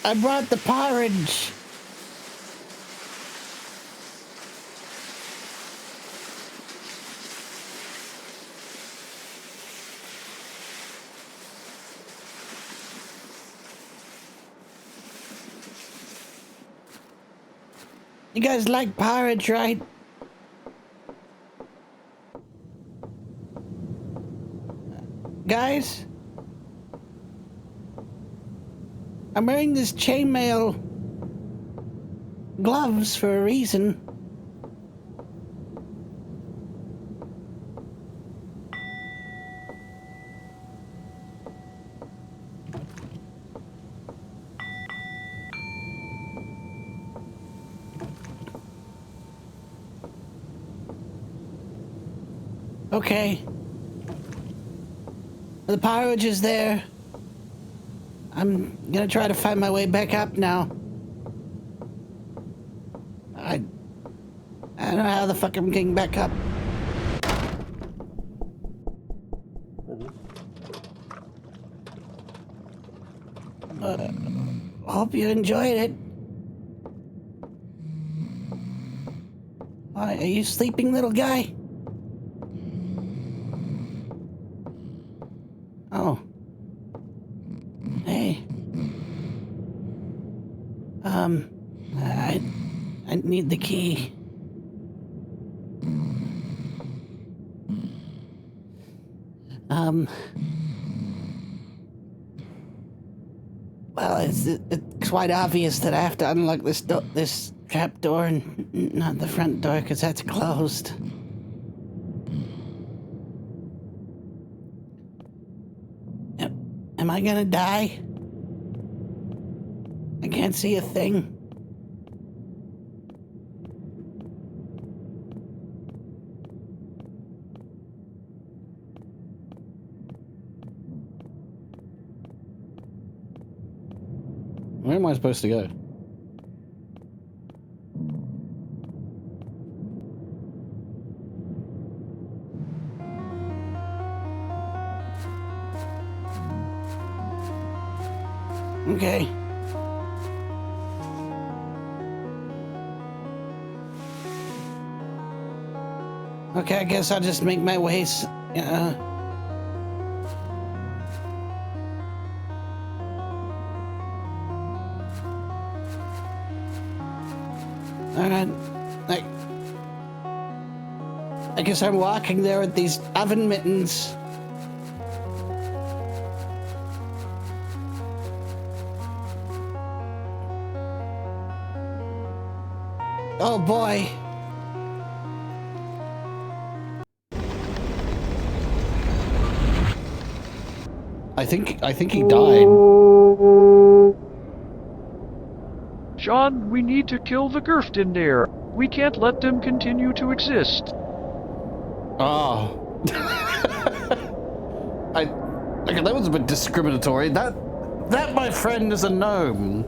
I brought the porridge. You guys like porridge, right? Guys? I'm wearing this chainmail gloves for a reason. Okay. The porridge is there. I'm gonna try to find my way back up now. I don't know how the fuck I'm getting back up. Hope you enjoyed it. Are you sleeping, little guy? Oh. Hey. I need the key. Well, it's quite obvious that I have to unlock this trap door and not the front door, because that's closed. Am I gonna die? I can't see a thing. Where am I supposed to go? Okay. Okay, I guess I'll just make my way, Alright. I guess I'm walking there with these oven mittens. Oh boy. I think he died. John, we need to kill the Gurft in there. We can't let them continue to exist. Oh. Okay, that was a bit discriminatory. That, my friend, is a gnome.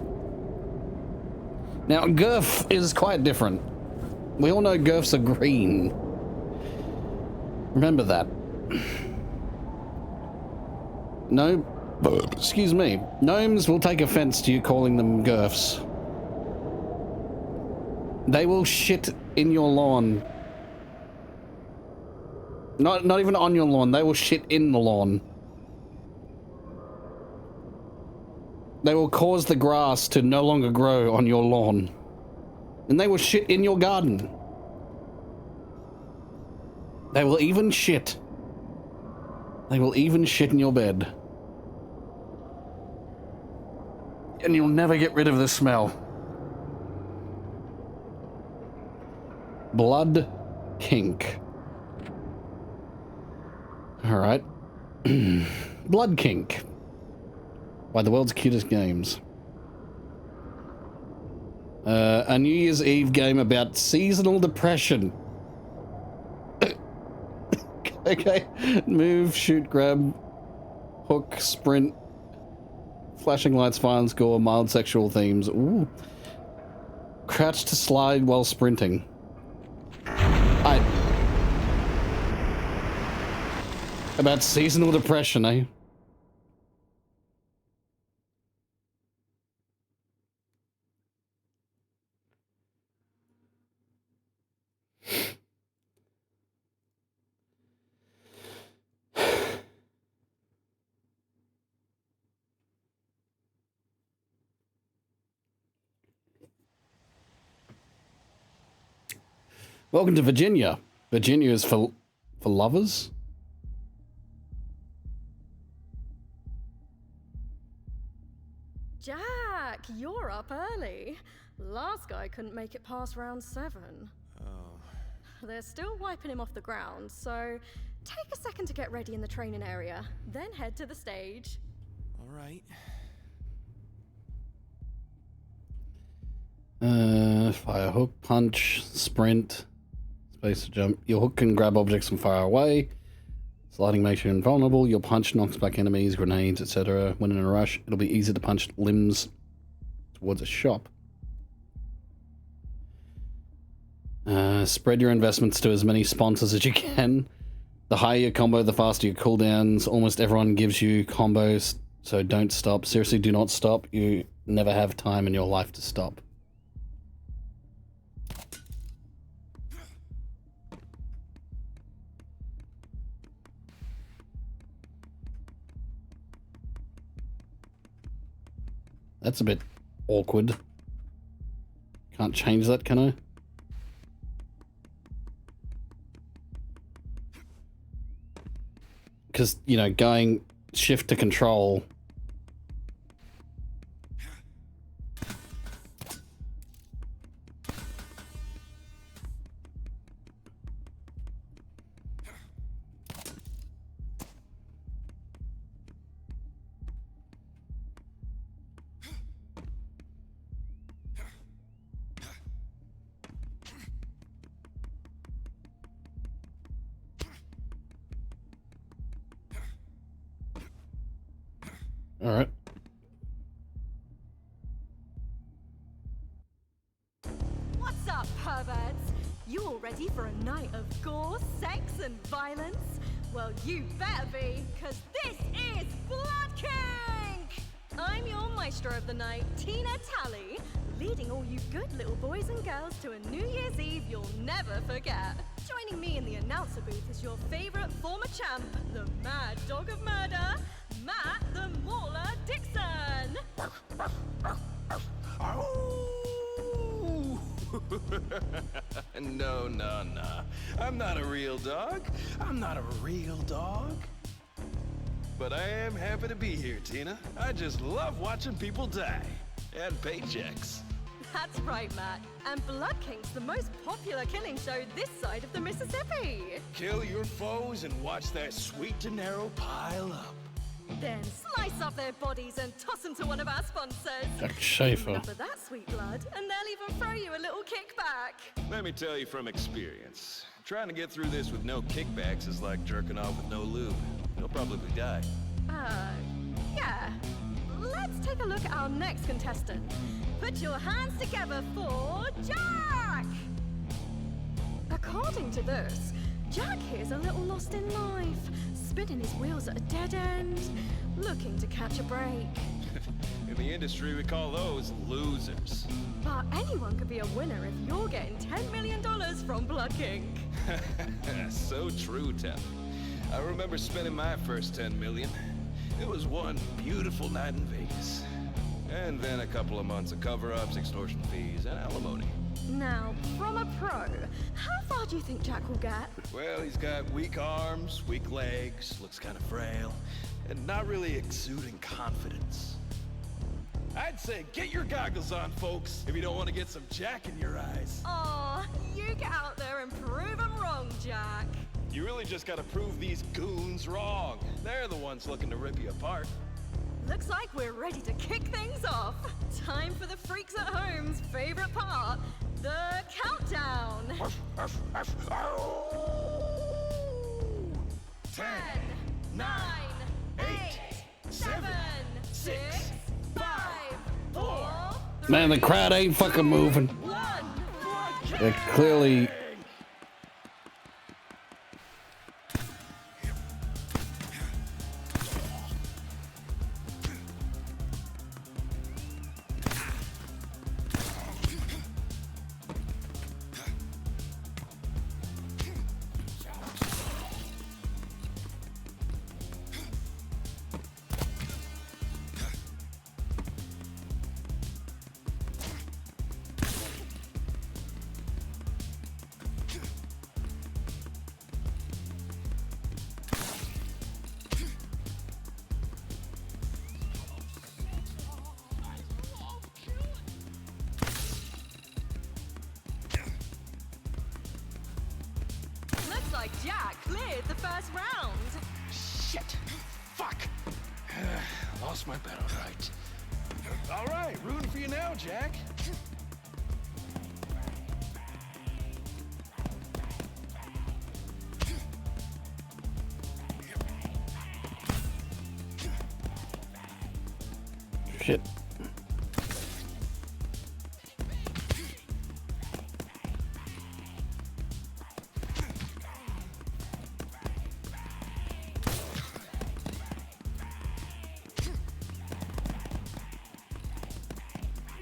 Now, Gurf is quite different. We all know Gurfs are green. Remember that. No, excuse me. Gnomes will take offense to you calling them Gurfs. They will shit in your lawn. Not even on your lawn, they will shit in the lawn. They will cause the grass to no longer grow on your lawn. And they will shit in your garden. They will even shit. They will even shit in your bed. And you'll never get rid of the smell. Blood kink. Alright. Blood kink. By the world's cutest games. A New Year's Eve game about seasonal depression. Okay. Move, shoot, grab, hook, sprint, flashing lights, violence, gore, mild sexual themes. Ooh. Crouch to slide while sprinting. About seasonal depression, eh? Welcome to Virginia. Virginia is for lovers. Jack, you're up early. Last guy couldn't make it past round 7. Oh. They're still wiping him off the ground, so take a second to get ready in the training area, then head to the stage. All right. Fire hook, punch, sprint, space to jump. Your hook can grab objects and fire away. Sliding makes you invulnerable. Your punch knocks back enemies, grenades, etc. When in a rush, it'll be easy to punch limbs towards a shop. Spread your investments to as many sponsors as you can. The higher your combo, the faster your cooldowns. Almost everyone gives you combos, so don't stop. Seriously, do not stop. You never have time in your life to stop. That's a bit awkward. Can't change that, can I? Because, you know, going shift to control. All right. What's up, perverts? You all ready for a night of gore, sex, and violence? Well, you better be, because this is Blood King! I'm your maestro of the night, Tina Tally, leading all you good little boys and girls to a New Year's Eve you'll never forget. Joining me in the announcer booth is your favorite former champ, the Mad Dog of Murder, Matt the Mauler Dixon! No. I'm not a real dog. I'm not a real dog. But I am happy to be here, Tina. I just love watching people die. And paychecks. That's right, Matt. And Blood King's the most popular killing show this side of the Mississippi. Kill your foes and watch that sweet dinero pile up. Then slice up their bodies and toss them to one of our sponsors. Jack Schaefer. Enough of that sweet blood, and they'll even throw you a little kickback. Let me tell you from experience. Trying to get through this with no kickbacks is like jerking off with no lube. You'll probably die. Yeah. Let's take a look at our next contestant. Put your hands together for Jack! According to this, Jack here's a little lost in life, spinning his wheels at a dead end, looking to catch a break. In the industry, we call those losers. But anyone could be a winner if you're getting $10 million from Blood King. So true, Tell. I remember spending my first $10 million. It was one beautiful night in Vegas. And then a couple of months of cover-ups, extortion fees, and alimony. Now, from a pro, how far do you think Jack will get? Well, he's got weak arms, weak legs, looks kind of frail, and not really exuding confidence. I'd say get your goggles on, folks, if you don't want to get some Jack in your eyes. Aw, you get out there and prove them wrong, Jack. You really just gotta prove these goons wrong. They're the ones looking to rip you apart. Looks like we're ready to kick things off. Time for the freaks at home's favorite part, the countdown. 10, 9, 8, 7, 6, 5, 4. Man, the crowd ain't fucking moving. 1. They're clearly. Looks like Jack cleared the first round. Shit! Fuck! Lost my bet, alright. Alright, rooting for you now, Jack. Shit.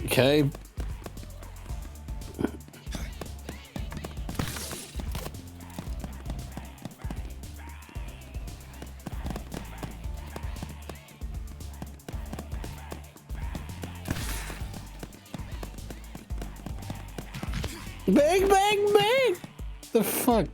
Okay. Bang, bang, bang! The fuck?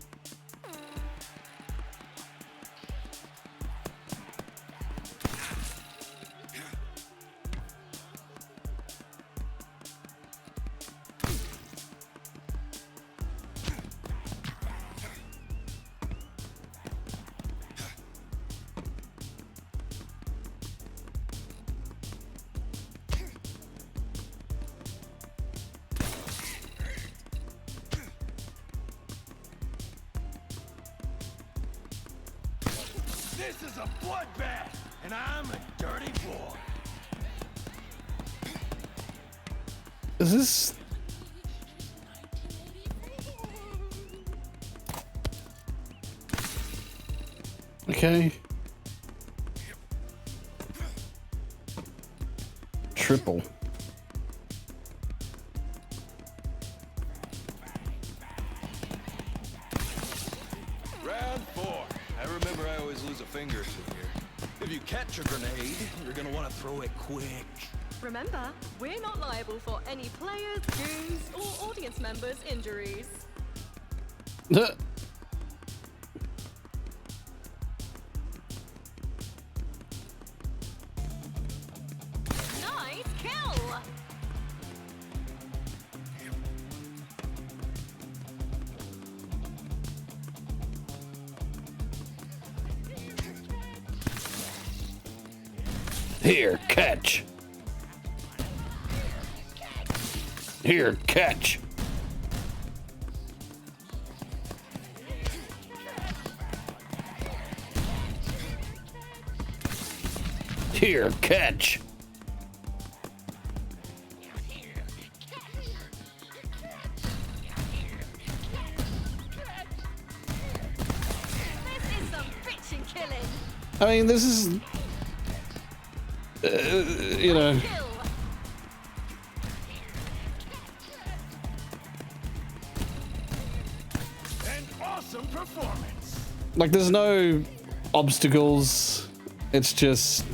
This is a bloodbath, and I'm a dirty boy. Is this? Okay. Triple. Round 4. I remember I always lose a finger or two here. If you catch a grenade, you're gonna want to throw it quick. Remember, we're not liable for any players, goons, or audience members' injuries. Nice kill! Here, catch. Here, catch. Here, catch. This is some bitchin' killing. I mean, this is, you know, Kill. An awesome performance. like there's no obstacles. It's just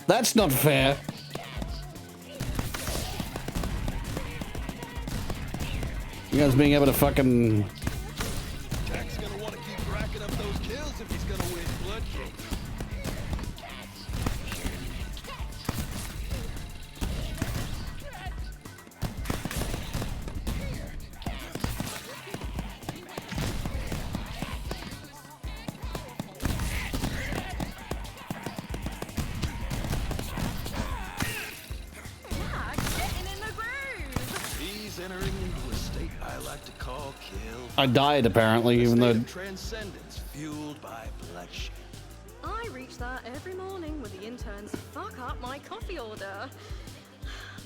That's not fair. You guys being able to fucking... Jack's gonna want to keep racking up those kills if he's gonna win Blood King. I died apparently, even though... Transcendence fueled by bloodshed. I reach that every morning when the interns fuck up my coffee order.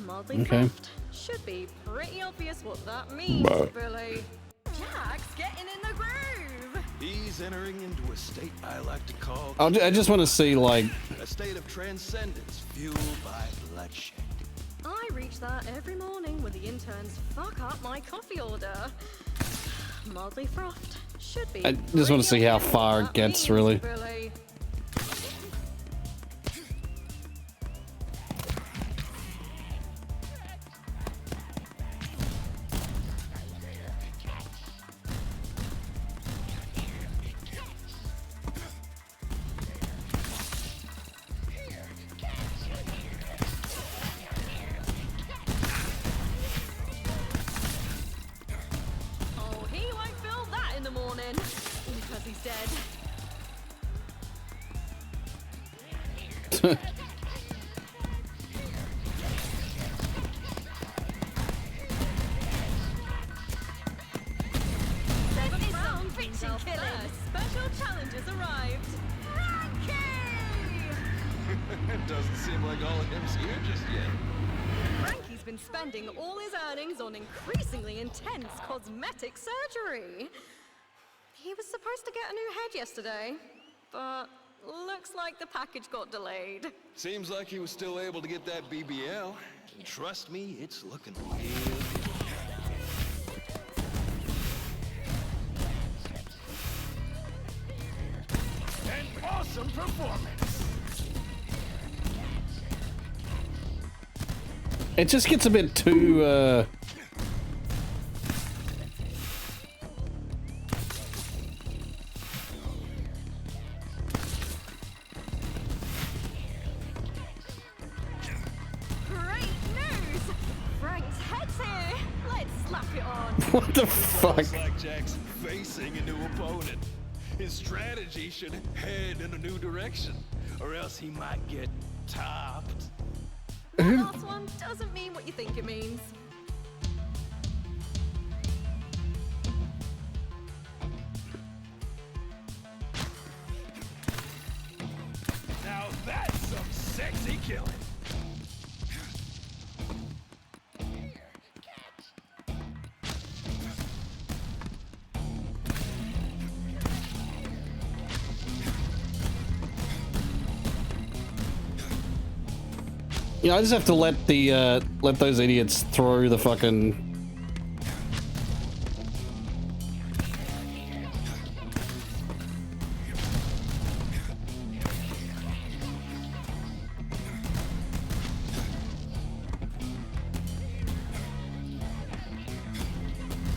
Mildly theft. Should be pretty obvious what that means, Billy. Jack's getting in the groove. He's entering into a state I like to call... I just want to see, like... a state of transcendence fueled by bloodshed. I reach that every morning when the interns fuck up my coffee order. Mildly frothed. Should be. I just want to see how far it gets, really. Billy. Doesn't seem like all of him's here just yet. Frankie's been spending all his earnings on increasingly intense cosmetic surgery. He was supposed to get a new head yesterday, but looks like the package got delayed. Seems like he was still able to get that BBL. And trust me, it's looking real good. An awesome performance! It just gets a bit too, Great news! Frank's head's here! Let's slap it on! What the fuck? Looks like Jack's facing a new opponent. His strategy should head in a new direction, or else he might get topped. That last one doesn't mean what you think it means. Now that's some sexy killing. You know, I just have to let the, let those idiots throw the fucking...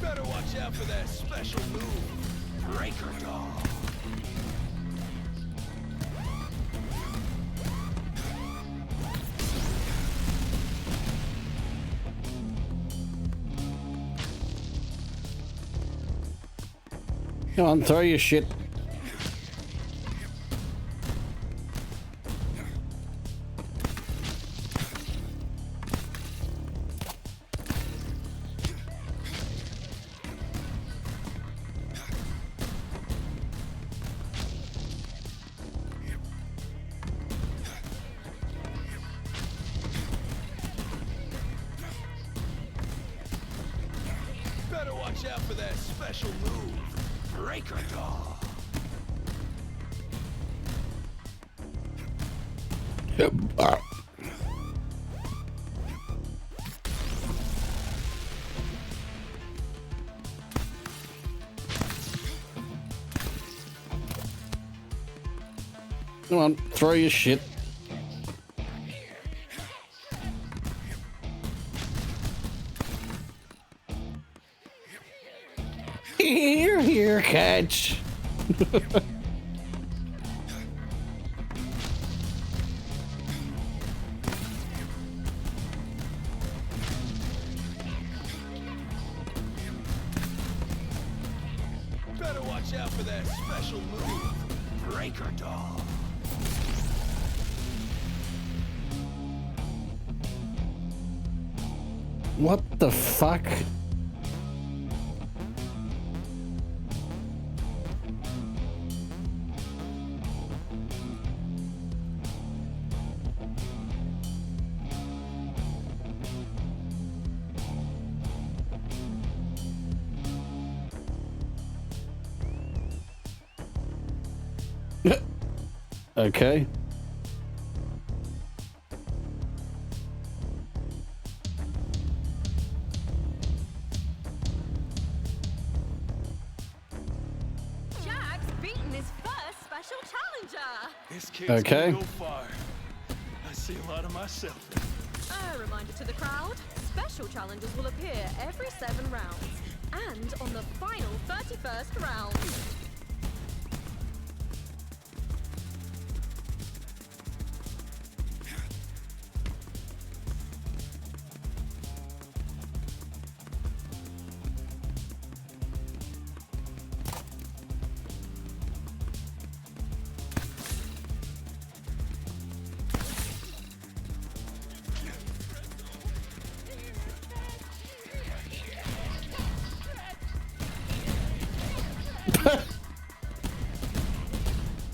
Better watch out for that special move, Breaker Dog. Come on, throw your shit. Better watch out for that special move, Breaker Dog. Come on, throw your shit. Here, catch. Better watch out for that special move, Breaker Doll. What the fuck? Okay. Jack's beaten his first special challenger. This kid's Okay. gonna go far. I see a lot of myself. A reminder to the crowd, special challenges will appear every 7 rounds. And on the final 31st round.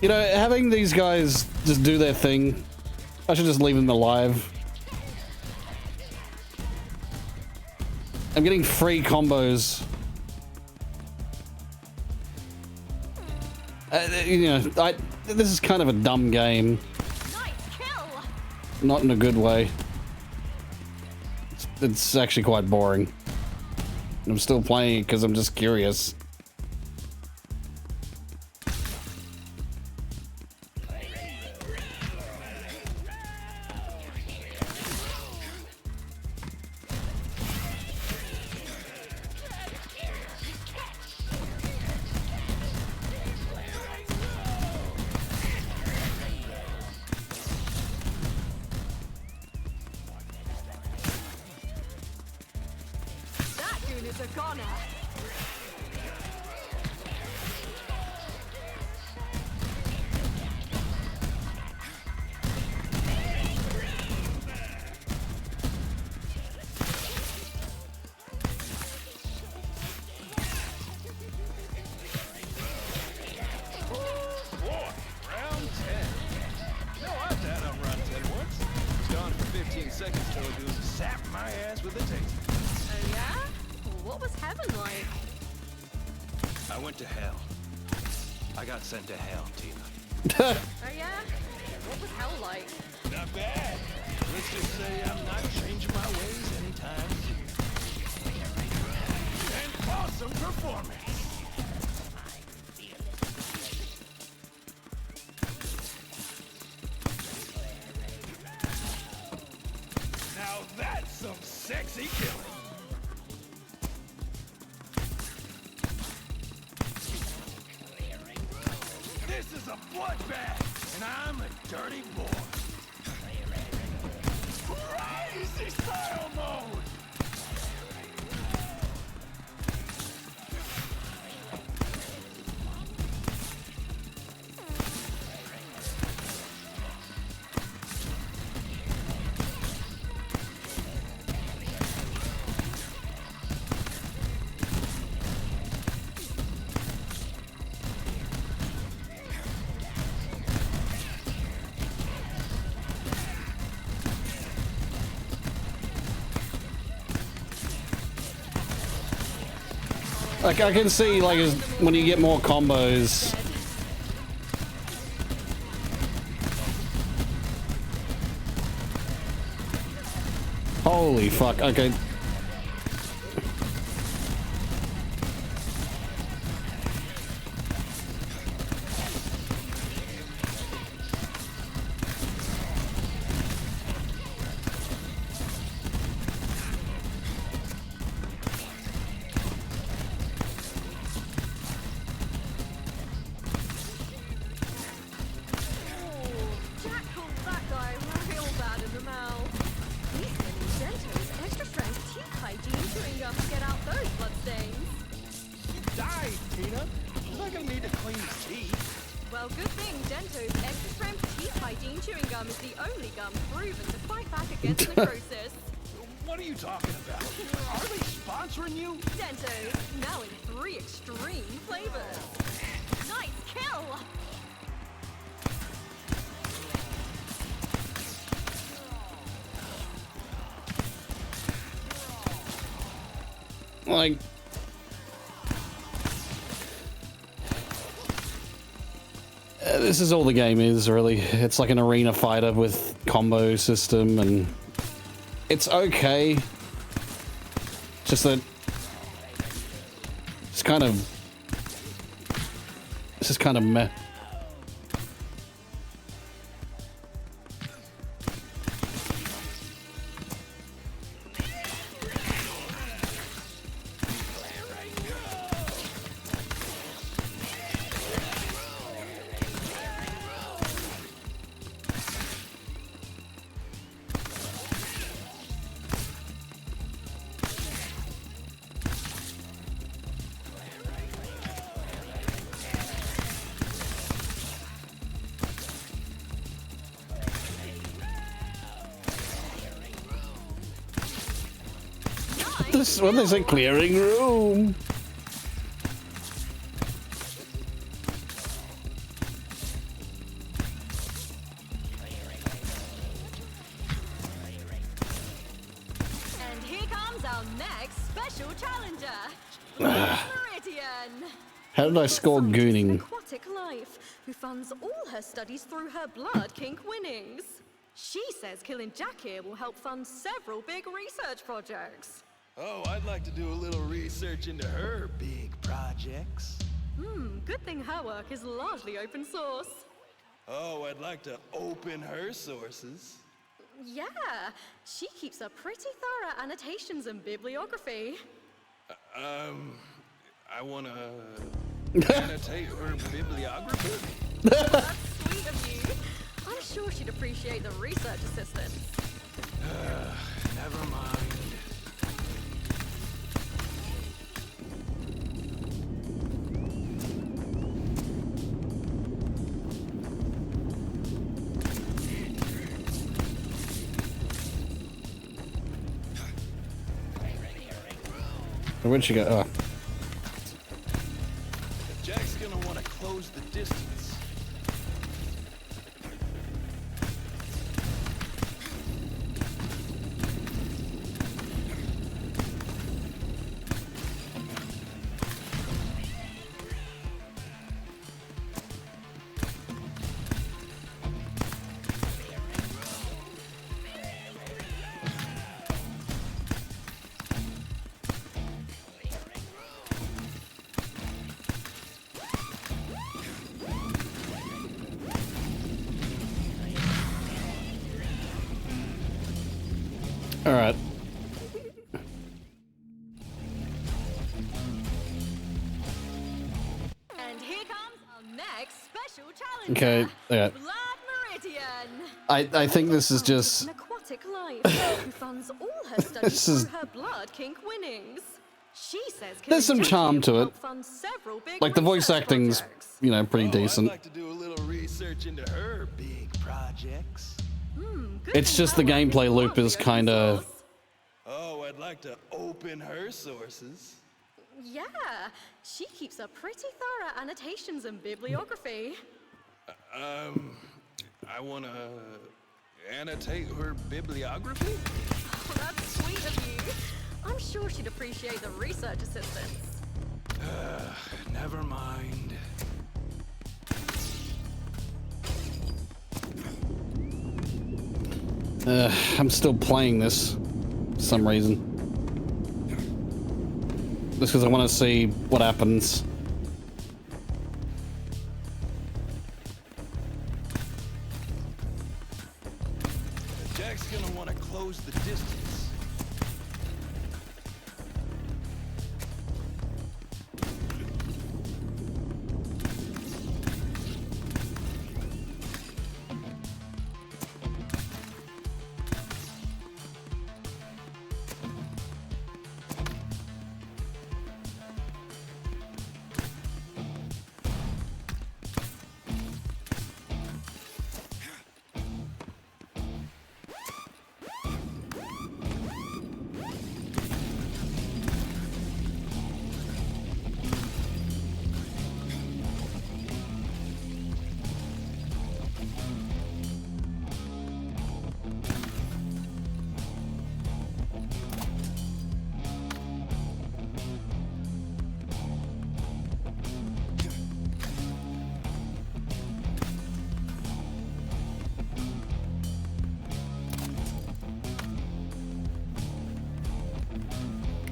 You know, having these guys just do their thing, I should just leave them alive. I'm getting free combos. You know, this is kind of a dumb game. Nice kill! Not in a good way. It's actually quite boring. I'm still playing it because I'm just curious. That goon is a goner. Boy, round 10. You know, I've had on round 10 once. Was gone for 15 seconds till it goes sap my ass with a taste. Oh yeah? What was heaven like? I went to hell. I got sent to hell, Tina. Oh yeah? What was hell like? Not bad. Let's just say I'm not changing my ways anytime soon. An awesome performance. Now that's some sexy killing. This is a bloodbath, and I'm a dirty boy. Crazy style mode! Like, I can see, like, when you get more combos. Holy fuck, okay. gum is the only gum proven to fight back against necrosis. What are you talking about? Are they sponsoring you? Dentos, now in 3 extreme flavors. Nice kill! Like, this is all the game is, really. It's like an arena fighter with combo system, and it's okay. Just that it's kind of, this is kind of meh. This one is a clearing room. And here comes our next special challenger, Meridian. How did I score gooning? Aquatic life, who funds all her studies through her blood kink winnings. She says killing Jack here will help fund several big research projects. Oh, I'd like to do a little research into her big projects. Good thing her work is largely open source. Oh, I'd like to open her sources. Yeah, she keeps a pretty thorough annotations and bibliography. I wanna annotate her bibliography. That's sweet of you. I'm sure she'd appreciate the research assistance. Never mind. Where'd she go? Oh. Jack's gonna want to close the distance. All right. And here comes our next special challenger. Okay. Yeah. Blood Meridian. I think this is just. An aquatic life who funds all her studies This is- through her blood kink winnings. She says There's some killing charm Jackie to will it. help fund several big Like the voice research acting's, projects. you know, pretty Oh, decent. I'd like to do a little research into her big projects. Good It's thing just the her work gameplay loop largely is open kind of. source. Oh, I'd like to open her sources. Yeah, she keeps a pretty thorough annotations and bibliography. I wanna annotate her bibliography. Oh, that's sweet of you. I'm sure she'd appreciate the research assistance. Never mind. I'm still playing this for some reason. Just because I want to see what happens. Jack's gonna want to close the distance.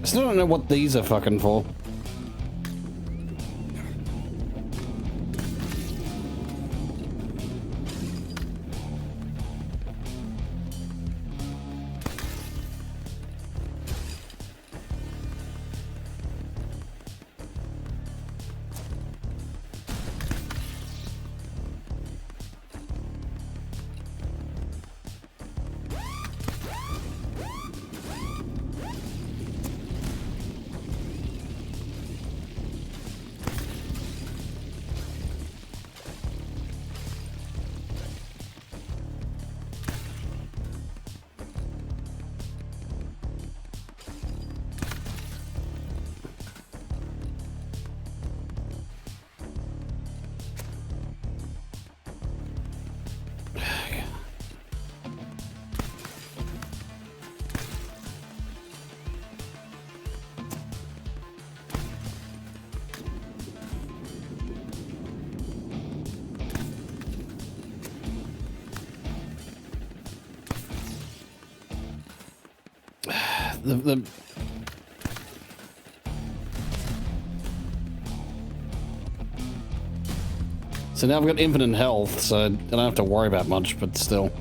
Still don't know what these are fucking for. So now I've got infinite health, so I don't have to worry about much, but still.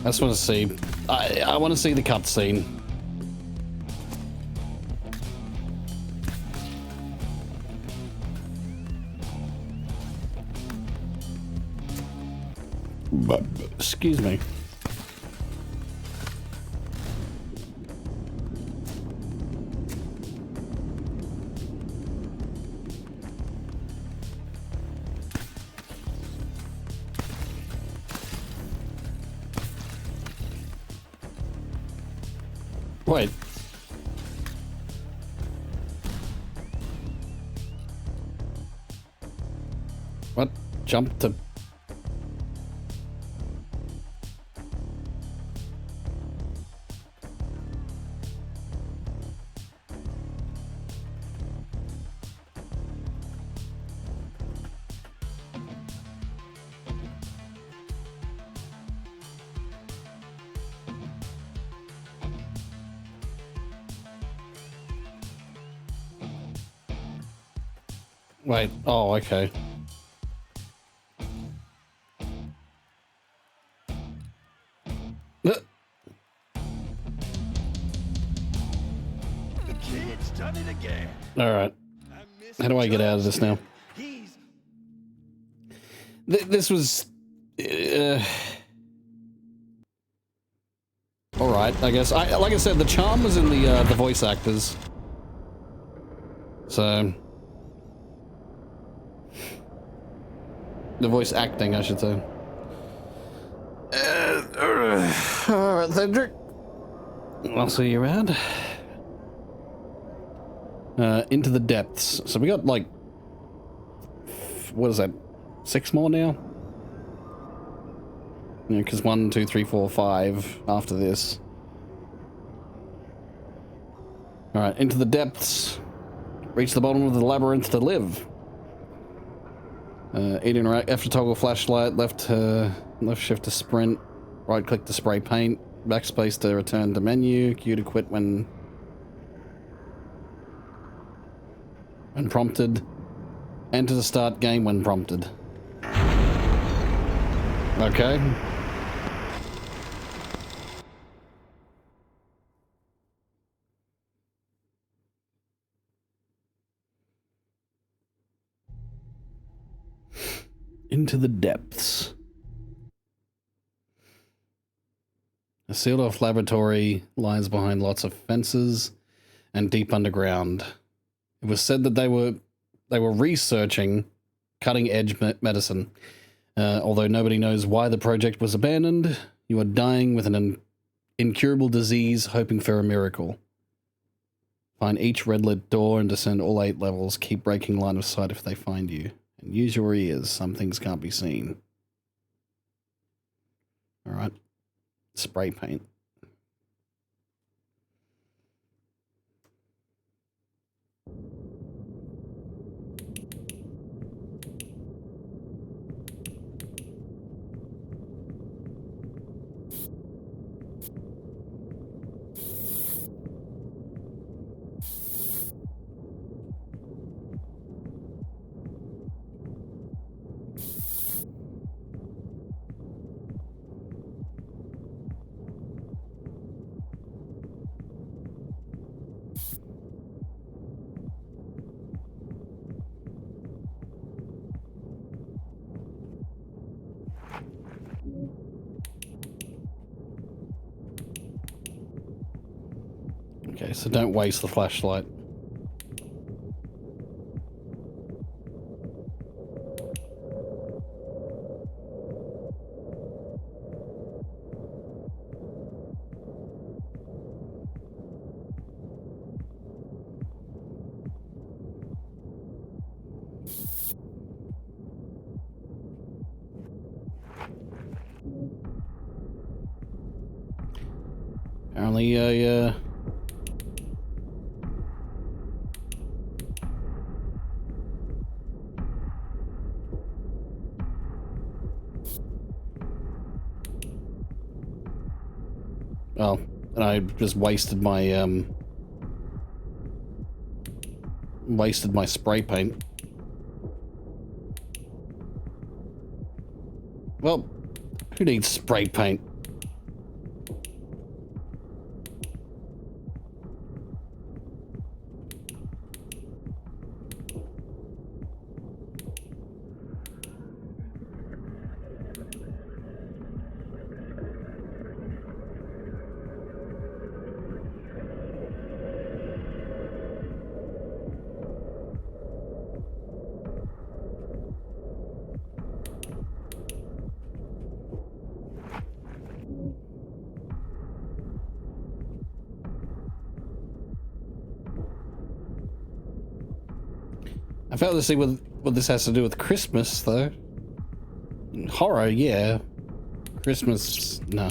I just want to see. I want to see the cutscene. But excuse me. Wait. What? Jump to... Wait, oh, okay. The kid's done it again. All right. How do I get out of this now? This was... all right, I guess. Like I said, the charm was in the voice actors. So... the voice acting, I should say. Alright, Cedric. I'll see you around. Into the depths. So we got, like... what is that? 6 more now? Yeah, because 1, 2, 3, 4, 5 after this. Alright, into the depths. Reach the bottom of the labyrinth to live. E to interact, F to toggle flashlight, left shift to sprint, right click to spray paint, backspace to return to menu, Q to quit when prompted, enter to start game when prompted. Okay. Into the depths. A sealed off laboratory lies behind lots of fences and deep underground. It was said that they were researching cutting edge medicine. Although nobody knows why the project was abandoned, you are dying with an incurable disease hoping for a miracle. Find each red lit door and descend all 8 levels. Keep breaking line of sight if they find you. And use your ears, some things can't be seen. All right. Spray paint. Okay, so don't waste the flashlight. Apparently, well, and I just wasted my spray paint. Well, who needs spray paint? I failed to see what this has to do with Christmas, though. Horror, yeah. Christmas, no.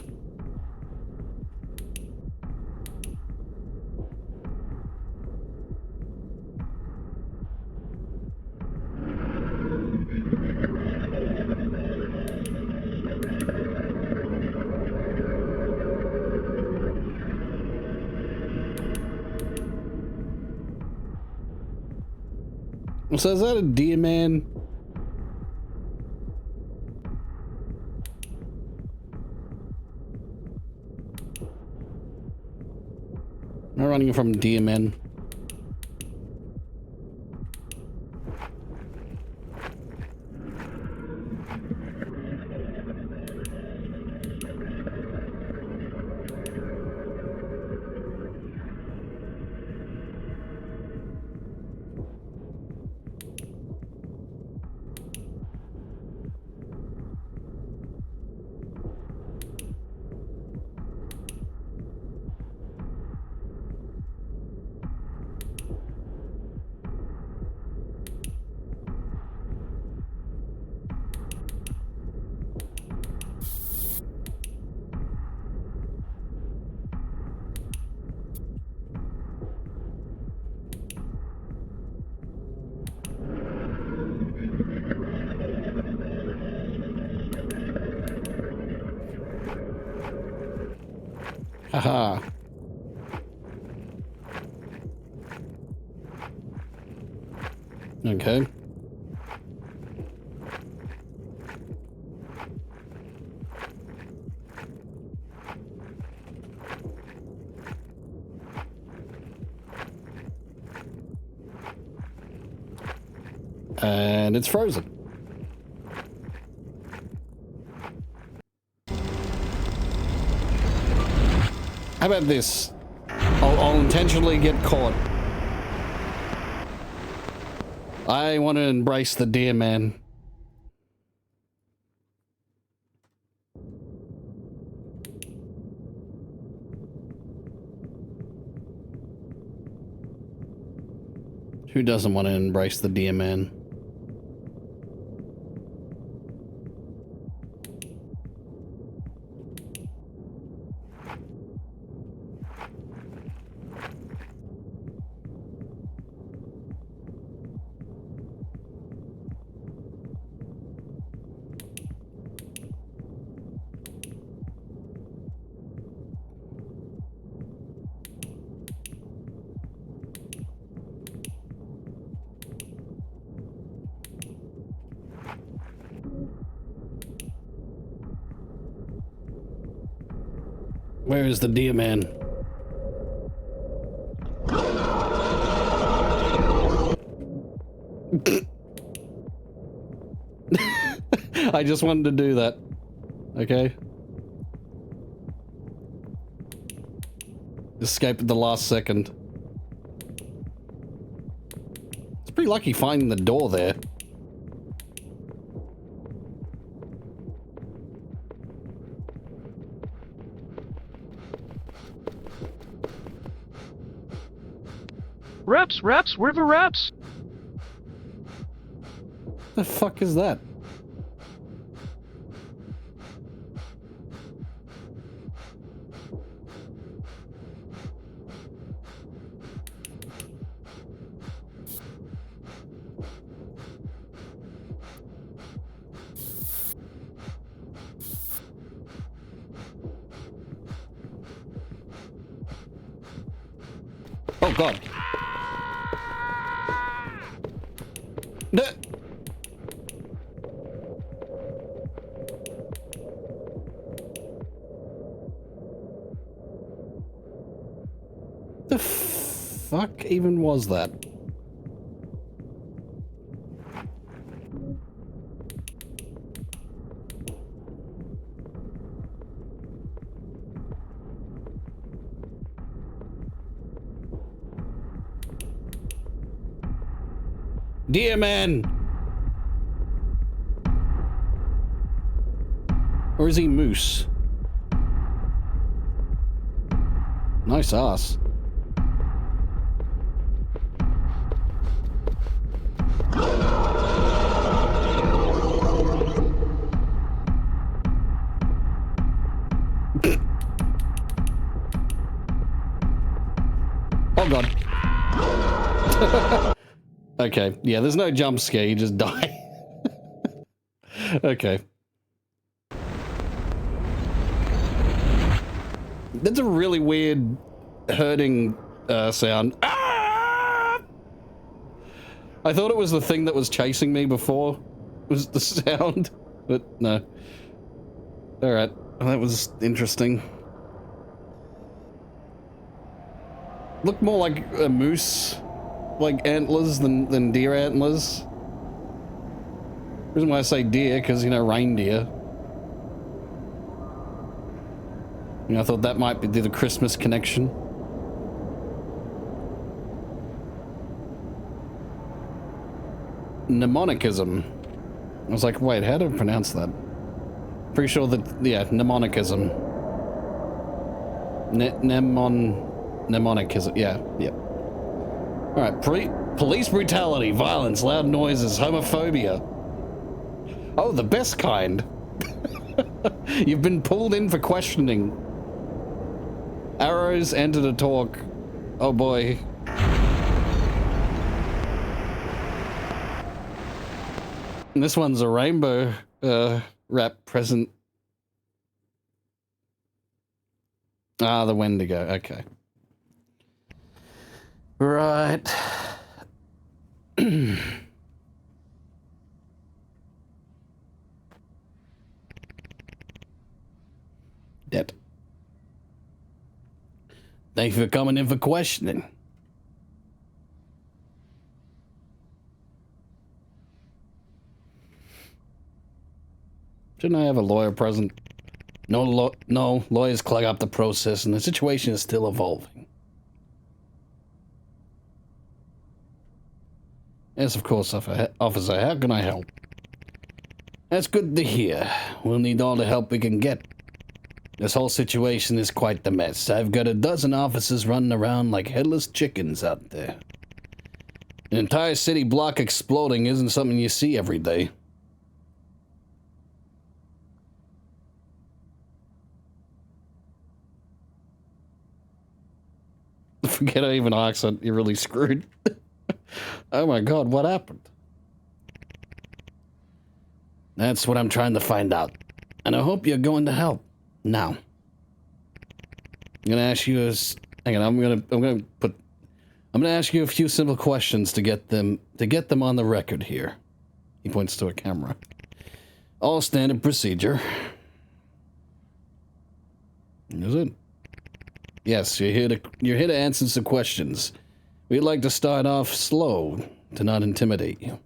So is that a deer man? Am I running from deer men? Haha. Okay. And it's frozen. How about this? I'll intentionally get caught. I want to embrace the deer man. Who doesn't want to embrace the deer man? Where is the deer man? I just wanted to do that. Okay. Escape at the last second. It's pretty lucky finding the door there. Rats, rats, where are the rats? The fuck is that? Oh god. The fuck even was that? Dear man! Or is he moose? Nice ass. Oh god. Okay, yeah, there's no jump scare, you just die. Okay. That's a really weird hurting sound. Ah! I thought it was the thing that was chasing me before was the sound, but no. Alright, well, that was interesting. Looked more like a moose, like antlers than deer antlers. The reason why I say deer, because, you know, reindeer. You know, I thought that might be the Christmas connection. Mnemonicism. I was like, wait, how do I pronounce that? Pretty sure that, yeah, mnemonicism. Mnemonicism, yeah. Alright, police brutality, violence, loud noises, homophobia. Oh, the best kind. You've been pulled in for questioning. Arrows enter to talk. Oh boy. And this one's a rainbow wrap present. Ah, the Wendigo. Okay. Right. Dead. Thanks for coming in for questioning. Shouldn't I have a lawyer present? No, lawyers clog up the process and the situation is still evolving. Yes, of course, officer, how can I help? That's good to hear. We'll need all the help we can get. This whole situation is quite the mess. I've got a dozen officers running around like headless chickens out there. An entire city block exploding isn't something you see every day. Forget I even accent, you're really screwed. Oh my god, what happened? That's what I'm trying to find out. And I hope you're going to help. Now. I'm gonna ask you hang on, I'm gonna ask you a few simple questions to get them on the record here. He points to a camera. All standard procedure. Is it? Yes, you're here to answer some questions. We'd like to start off slow, to not intimidate you.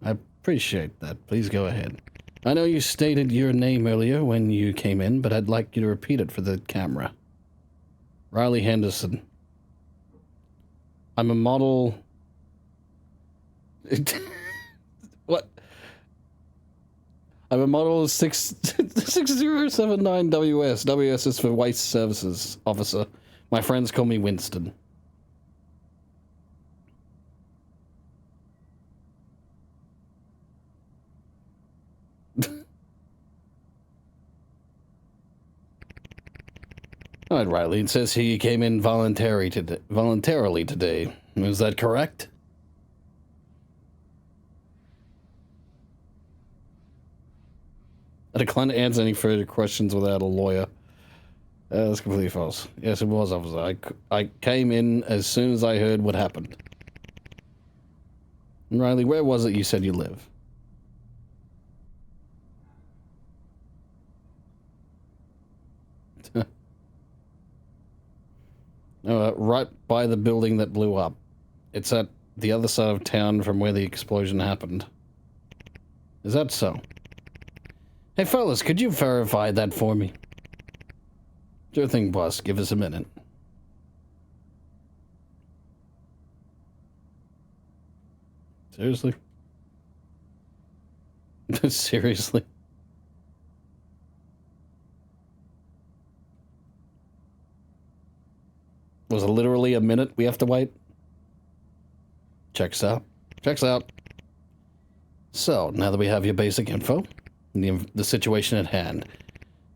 I appreciate that. Please go ahead. I know you stated your name earlier when you came in, but I'd like you to repeat it for the camera. Riley Henderson. I'm a model... What? I'm a model 6079WS. WS is for Waste Services Officer. My friends call me Winston. All right, Riley. It says here you came in voluntarily today. Is that correct? I decline to answer any further questions without a lawyer. That's completely false. Yes, it was, officer. I came in as soon as I heard what happened. And Riley, where was it you said you live? Right by the building that blew up. It's at the other side of town from where the explosion happened. Is that so? Hey, fellas, could you verify that for me? Sure thing, boss. Give us a minute. Seriously? Seriously? Was it literally a minute we have to wait? Checks out. Checks out. So, now that we have your basic info, the situation at hand.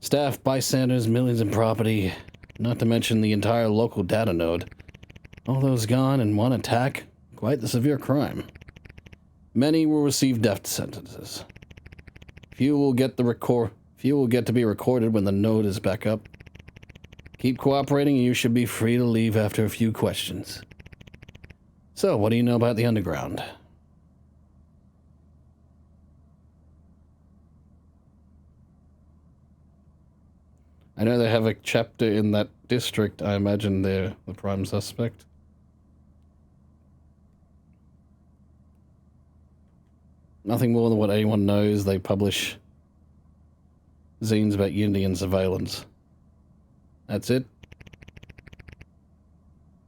Staff, bystanders, millions in property, not to mention the entire local data node. All those gone in one attack? Quite the severe crime. Many will receive death sentences. Few will get to be recorded when the node is back up. Keep cooperating and you should be free to leave after a few questions. So, what do you know about the underground? I know they have a chapter in that district. I imagine they're the prime suspect. Nothing more than what anyone knows. They publish zines about Unity and surveillance. That's it.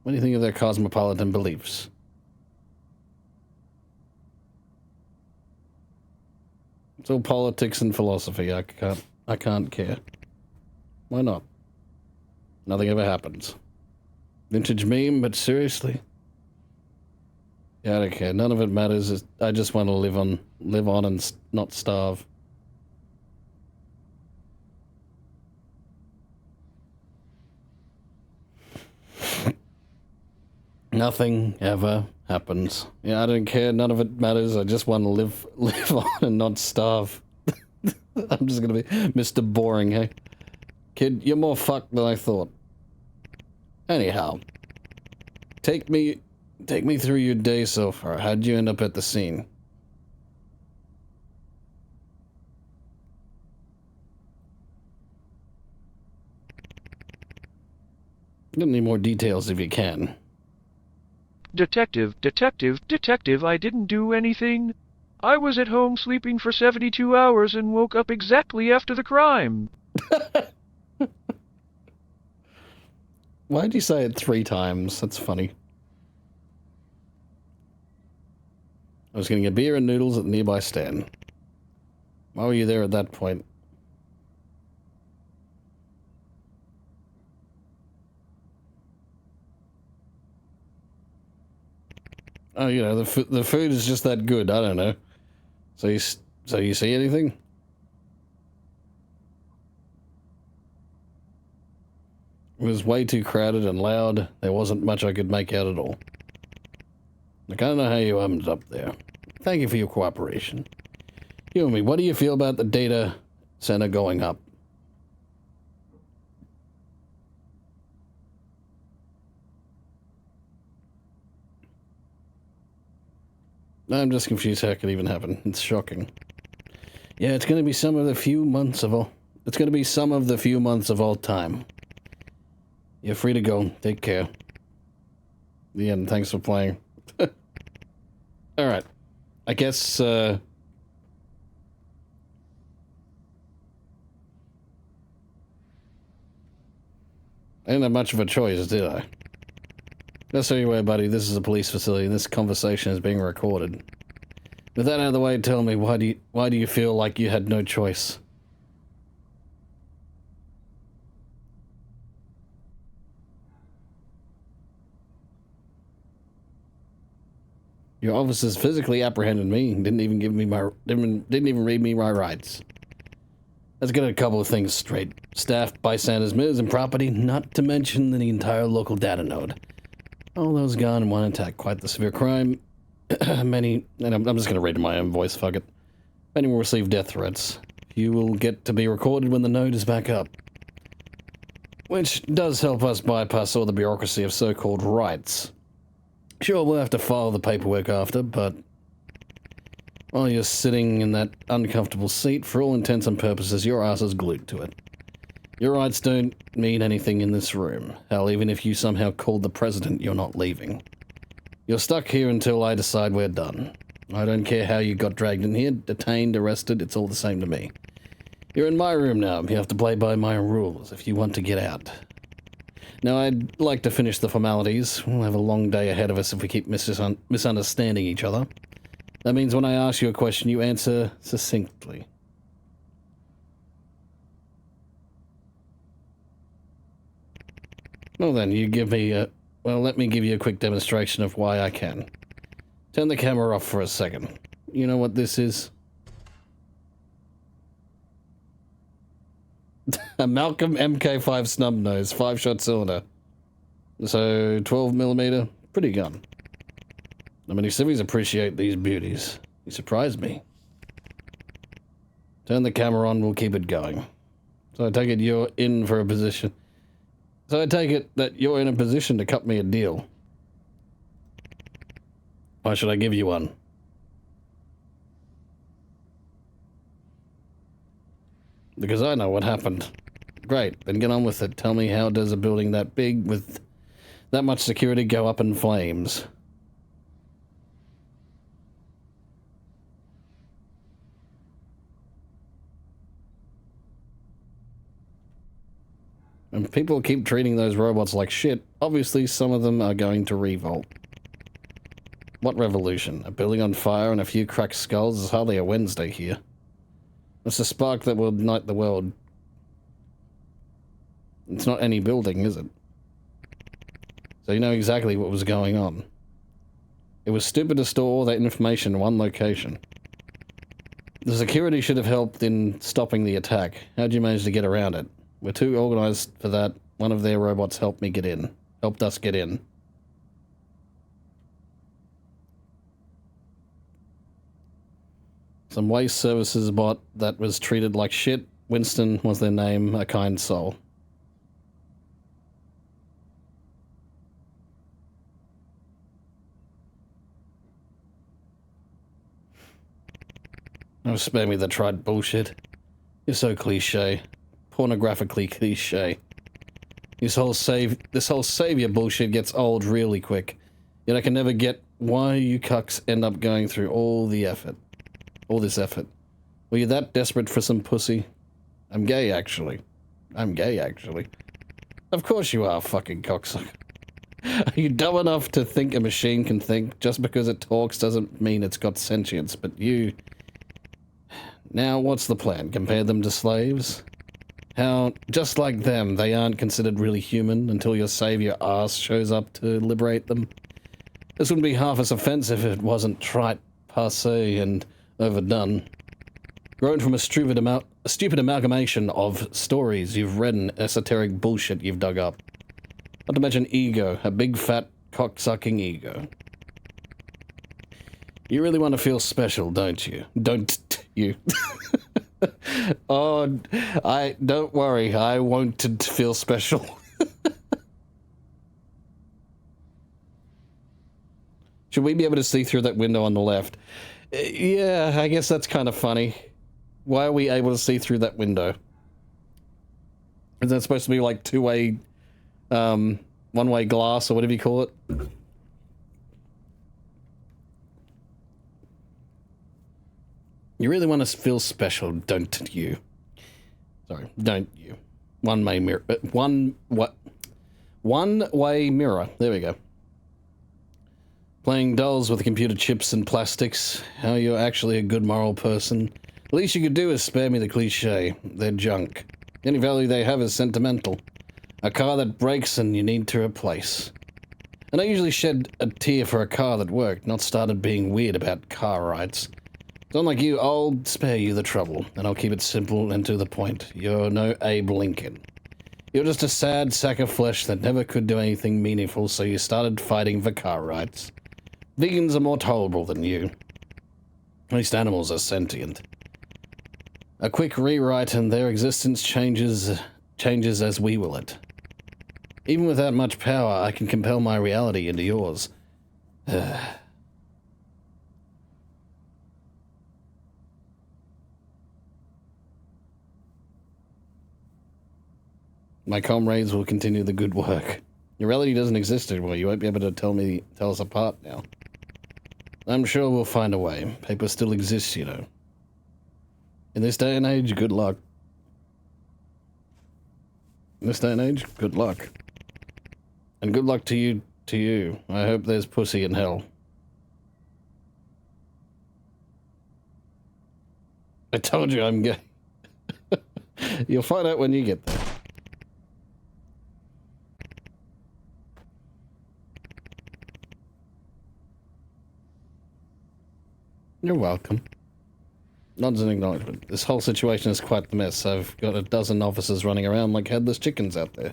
What do you think of their cosmopolitan beliefs? It's all politics and philosophy. I can't care. Why not? Nothing ever happens. Vintage meme, but seriously? Yeah, I don't care. None of it matters. I just want to live on and not starve. Nothing ever happens. Yeah, I don't care. None of it matters. I just want to live on and not starve. I'm just gonna be Mr. Boring, hey? Kid, you're more fucked than I thought. Anyhow, take me through your day so far. How'd you end up at the scene? Give me more details if you can. Detective, I didn't do anything. I was at home sleeping for 72 hours and woke up exactly after the crime. Why'd you say it 3 times? That's funny. I was getting a beer and noodles at the nearby stand. Why were you there at that point? Oh, you know, the food is just that good. I don't know. So you see anything? It was way too crowded and loud. There wasn't much I could make out at all. I don't know how you ended up there. Thank you for your cooperation. You and me, what do you feel about the data center going up? I'm just confused how it could even happen. It's shocking. Yeah, it's going to be some of the few months of all time. You're free to go. Take care. The end. Thanks for playing. Alright. I guess, I didn't have much of a choice, did I? Just so you're aware, buddy, this is a police facility and this conversation is being recorded. With that out of the way, tell me, why do you feel like you had no choice? Your officers physically apprehended me and didn't even read me my rights. Let's get a couple of things straight. Staff, bystanders, mirrors, and property, not to mention the entire local data node. All those gone in one attack. Quite the severe crime. Many, and I'm just going to read in my own voice, fuck it. Many will receive death threats. You will get to be recorded when the node is back up. Which does help us bypass all the bureaucracy of so-called rights. Sure, we'll have to file the paperwork after, but while you're sitting in that uncomfortable seat, for all intents and purposes, your ass is glued to it. Your rights don't mean anything in this room. Hell, even if you somehow called the president, you're not leaving. You're stuck here until I decide we're done. I don't care how you got dragged in here, detained, arrested, it's all the same to me. You're in my room now. You have to play by my rules if you want to get out. Now, I'd like to finish the formalities. We'll have a long day ahead of us if we keep misunderstanding each other. That means when I ask you a question, you answer succinctly. Well then, you give me a... Well, let me give you a quick demonstration of why I can. Turn the camera off for a second. You know what this is? A Malcolm MK5 snub nose, 5-shot cylinder. So, 12mm, pretty gun. Not many civvies appreciate these beauties. You surprised me. Turn the camera on, we'll keep it going. So I take it you're in for a position. So I take it that you're in a position to cut me a deal. Why should I give you one? Because I know what happened. Great, then get on with it. Tell me, how does a building that big with that much security go up in flames? And people keep treating those robots like shit. Obviously, some of them are going to revolt. What revolution? A building on fire and a few cracked skulls is hardly a Wednesday here. It's a spark that will ignite the world. It's not any building, is it? So you know exactly what was going on. It was stupid to store all that information in one location. The security should have helped in stopping the attack. How'd you manage to get around it? We're too organized for that. One of their robots helped me get in. Helped us get in. Some waste services bot that was treated like shit. Winston was their name, a kind soul. Oh, spare me the tried bullshit. You're so cliche. Pornographically cliche. This whole savior bullshit gets old really quick. Yet I can never get why you cucks end up going through all the effort. All this effort. Were you that desperate for some pussy? I'm gay, actually. I'm gay, actually. Of course you are, fucking cocksucker. Are you dumb enough to think a machine can think? Just because it talks doesn't mean it's got sentience, but you... Now, what's the plan? Compare them to slaves? How, just like them, they aren't considered really human until your savior ass shows up to liberate them? This wouldn't be half as offensive if it wasn't trite, passé, and overdone. Grown from a stupid amalgamation of stories you've read and esoteric bullshit you've dug up. Not to mention ego, a big fat cock-sucking ego. You really want to feel special, don't you? Don't you? Oh, don't worry, I won't feel special. Should we be able to see through that window on the left? Yeah, I guess that's kind of funny. Why are we able to see through that window? Is that supposed to be like two-way one-way glass or whatever you call it. You really want to feel special, don't you? Sorry, don't you? One-way mirror. One-way mirror. There we go. Playing dolls with computer chips and plastics. How you're actually a good moral person. The least you could do is spare me the cliche. They're junk. The only value they have is sentimental. A car that breaks and you need to replace. And I usually shed a tear for a car that worked, not started being weird about car rides. So unlike you, I'll spare you the trouble, and I'll keep it simple and to the point. You're no Abe Lincoln. You're just a sad sack of flesh that never could do anything meaningful, so you started fighting for car rights. Vegans are more tolerable than you. At least animals are sentient. A quick rewrite and their existence changes as we will it. Even without much power, I can compel my reality into yours. My comrades will continue the good work. Your reality doesn't exist anymore. You won't be able to tell us apart now. I'm sure we'll find a way. Paper still exists, you know. In this day and age, good luck. In this day and age, good luck. And good luck to you. I hope there's pussy in hell. I told you I'm gay. You'll find out when you get there. You're welcome. Nods an acknowledgement. This whole situation is quite the mess. I've got a dozen officers running around like headless chickens out there.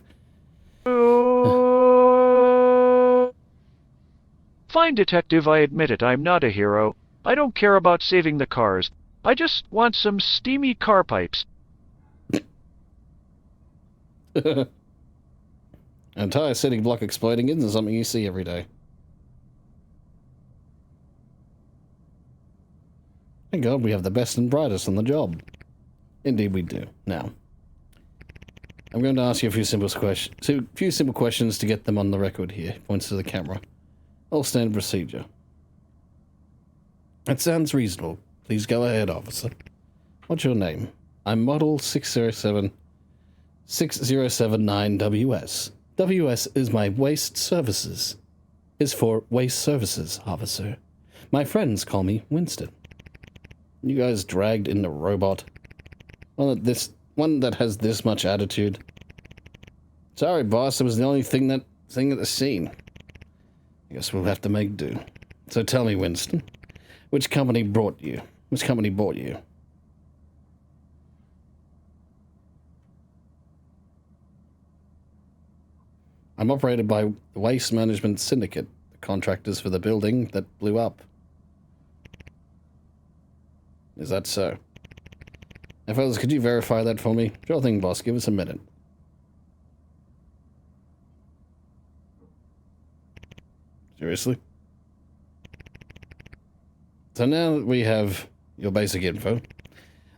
Fine, Detective, I admit it. I'm not a hero. I don't care about saving the cars. I just want some steamy car pipes. An entire city block exploding isn't something you see every day. Thank God we have the best and brightest on the job. Indeed we do. Now, I'm going to ask you a few simple questions to get them on the record here. Points to the camera. All standard procedure. That sounds reasonable. Please go ahead, officer. What's your name? I'm model 6079WS. WS is my waste services. Is for waste services, officer. My friends call me Winston. You guys dragged in the robot. One that has this much attitude. Sorry, boss, it was the only thing at the scene. I guess we'll have to make do. So tell me, Winston, which company brought you? Which company bought you? I'm operated by the Waste Management Syndicate, the contractors for the building that blew up. Is that so? Now, fellas, could you verify that for me? Sure thing, boss. Give us a minute. Seriously? So now that we have your basic info,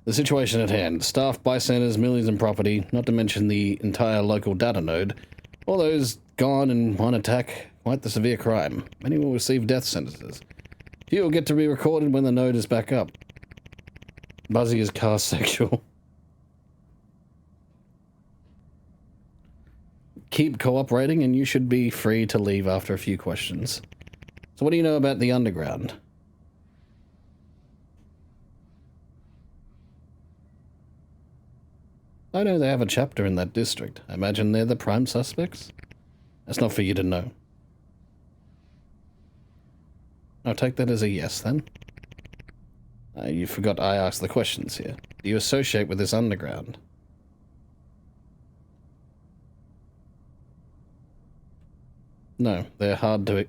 the situation at hand, staff, bystanders, millions in property, not to mention the entire local data node, all those gone in one attack, quite the severe crime. Many will receive death sentences. Few will get to be recorded when the node is back up. Buzzy is cast sexual. Keep cooperating and you should be free to leave after a few questions. So what do you know about the underground? I know they have a chapter in that district. I imagine they're the prime suspects? That's not for you to know. I'll take that as a yes, then. You forgot I asked the questions here. Do you associate with this underground? No, they're hard to...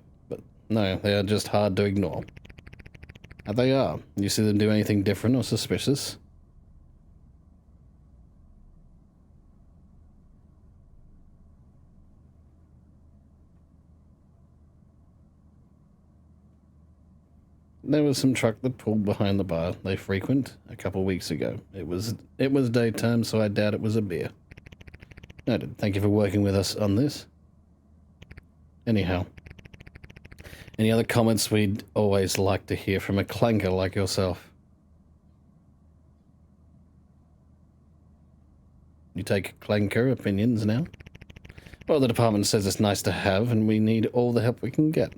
No, they are just hard to ignore. They are. You see them do anything different or suspicious? There was some truck that pulled behind the bar they frequent a couple weeks ago. It was daytime, so I doubt it was a beer. Noted. Thank you for working with us on this. Anyhow. Any other comments? We'd always like to hear from a clanker like yourself. You take clanker opinions now? Well, the department says it's nice to have, and we need all the help we can get.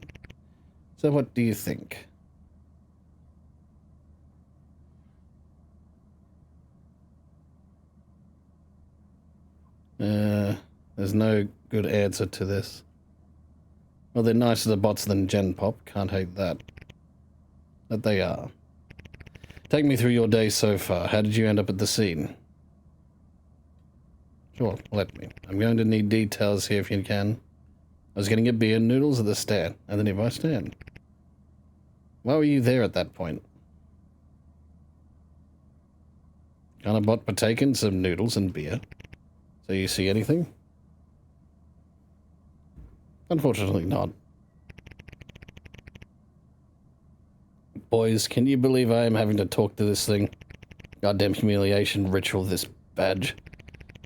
So what do you think? There's no good answer to this. Well, they're nicer to bots than Gen Pop. Can't hate that. But they are. Take me through your day so far. How did you end up at the scene? Sure, let me. I'm going to need details here if you can. I was getting a beer and noodles at the stand, at the nearby stand. Why were you there at that point? Can't a bot partake in some noodles and beer? So you see anything? Unfortunately not. Boys, can you believe I am having to talk to this thing? Goddamn humiliation ritual, this badge.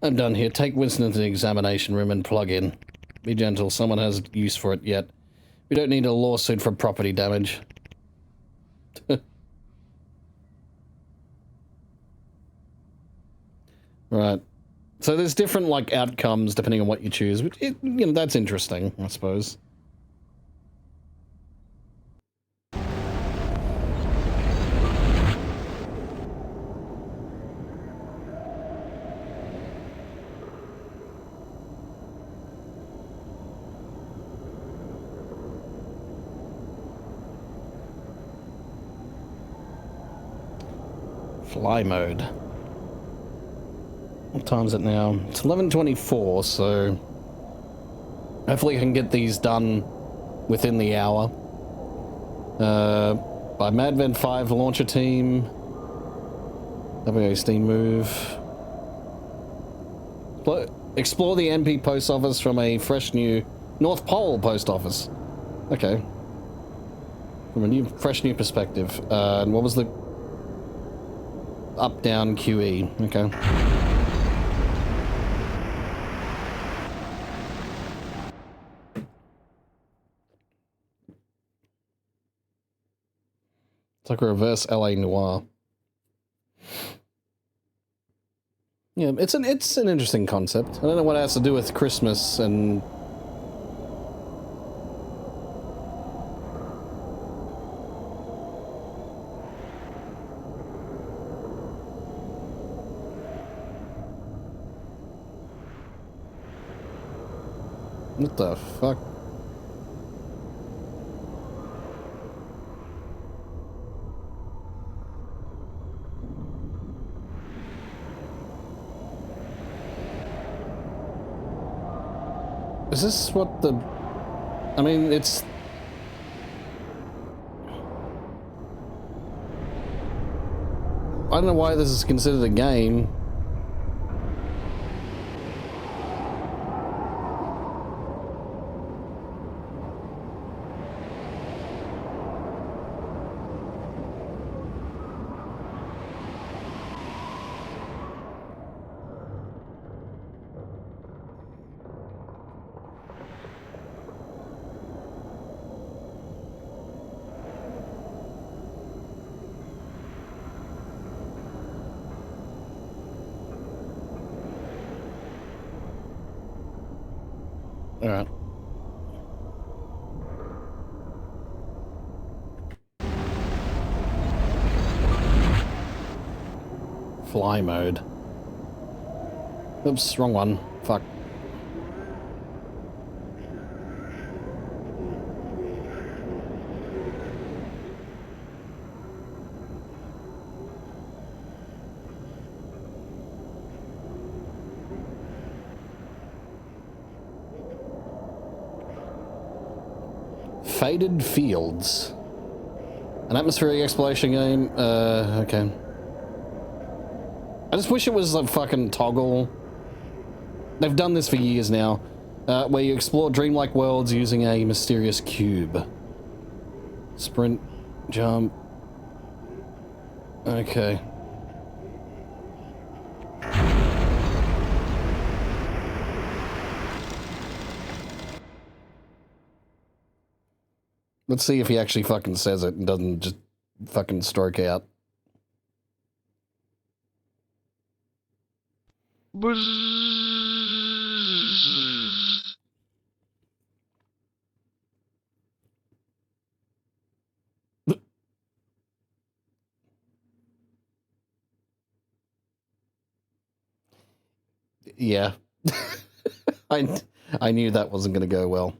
I'm done here. Take Winston to the examination room and plug in. Be gentle, someone has use for it yet. We don't need a lawsuit for property damage. Right. So there's different, like, outcomes depending on what you choose, which, you know, that's interesting, I suppose. Fly mode. What time is it now? It's 11:24, so hopefully I can get these done within the hour. By Madvent 5 launcher team. WA Steam move. Explore the MP post office from a fresh new North Pole post office. Okay. From a fresh new perspective. And what was the up, down, QE? Okay. It's like a reverse LA Noire. Yeah, it's an interesting concept. I don't know what it has to do with Christmas and... What the fuck? Is this what the... I mean, it's... I don't know why this is considered a game. Alright. Fly mode. Oops, wrong one. Fuck. Faded Fields. An atmospheric exploration game. Okay. I just wish it was a fucking toggle. They've done this for years now, where you explore dreamlike worlds using a mysterious cube. Sprint, jump. Okay. Let's see if he actually fucking says it and doesn't just fucking stroke out. Buzz. Yeah. I knew that wasn't going to go well.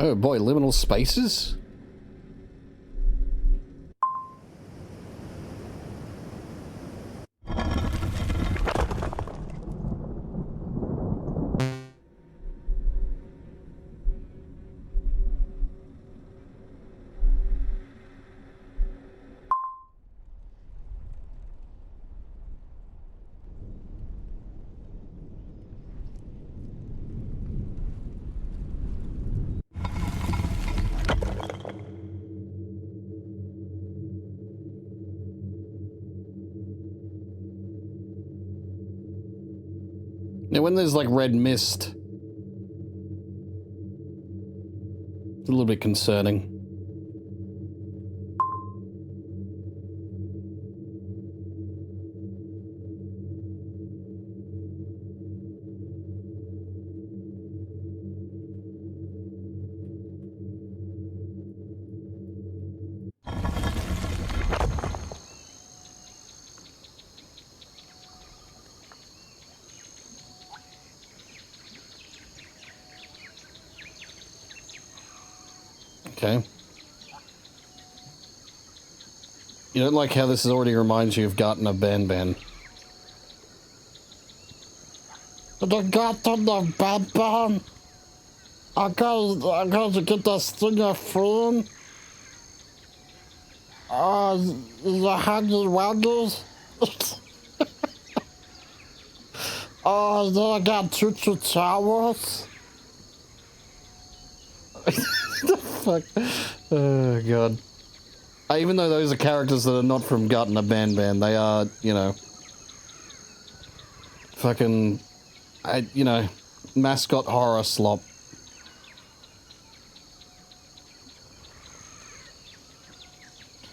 Oh boy, liminal spaces? Now, when there's like red mist, it's a little bit concerning. Okay. You don't like how this already reminds you of Gartner Ban. The Gartner Ban. I gotta get that stinger free. The Huggy Wuggies. Oh, then I got Choo Towers. The fuck? Oh, God. Even though those are characters that are not from Gartner Ban, they are, you know, fucking, you know, mascot horror slop.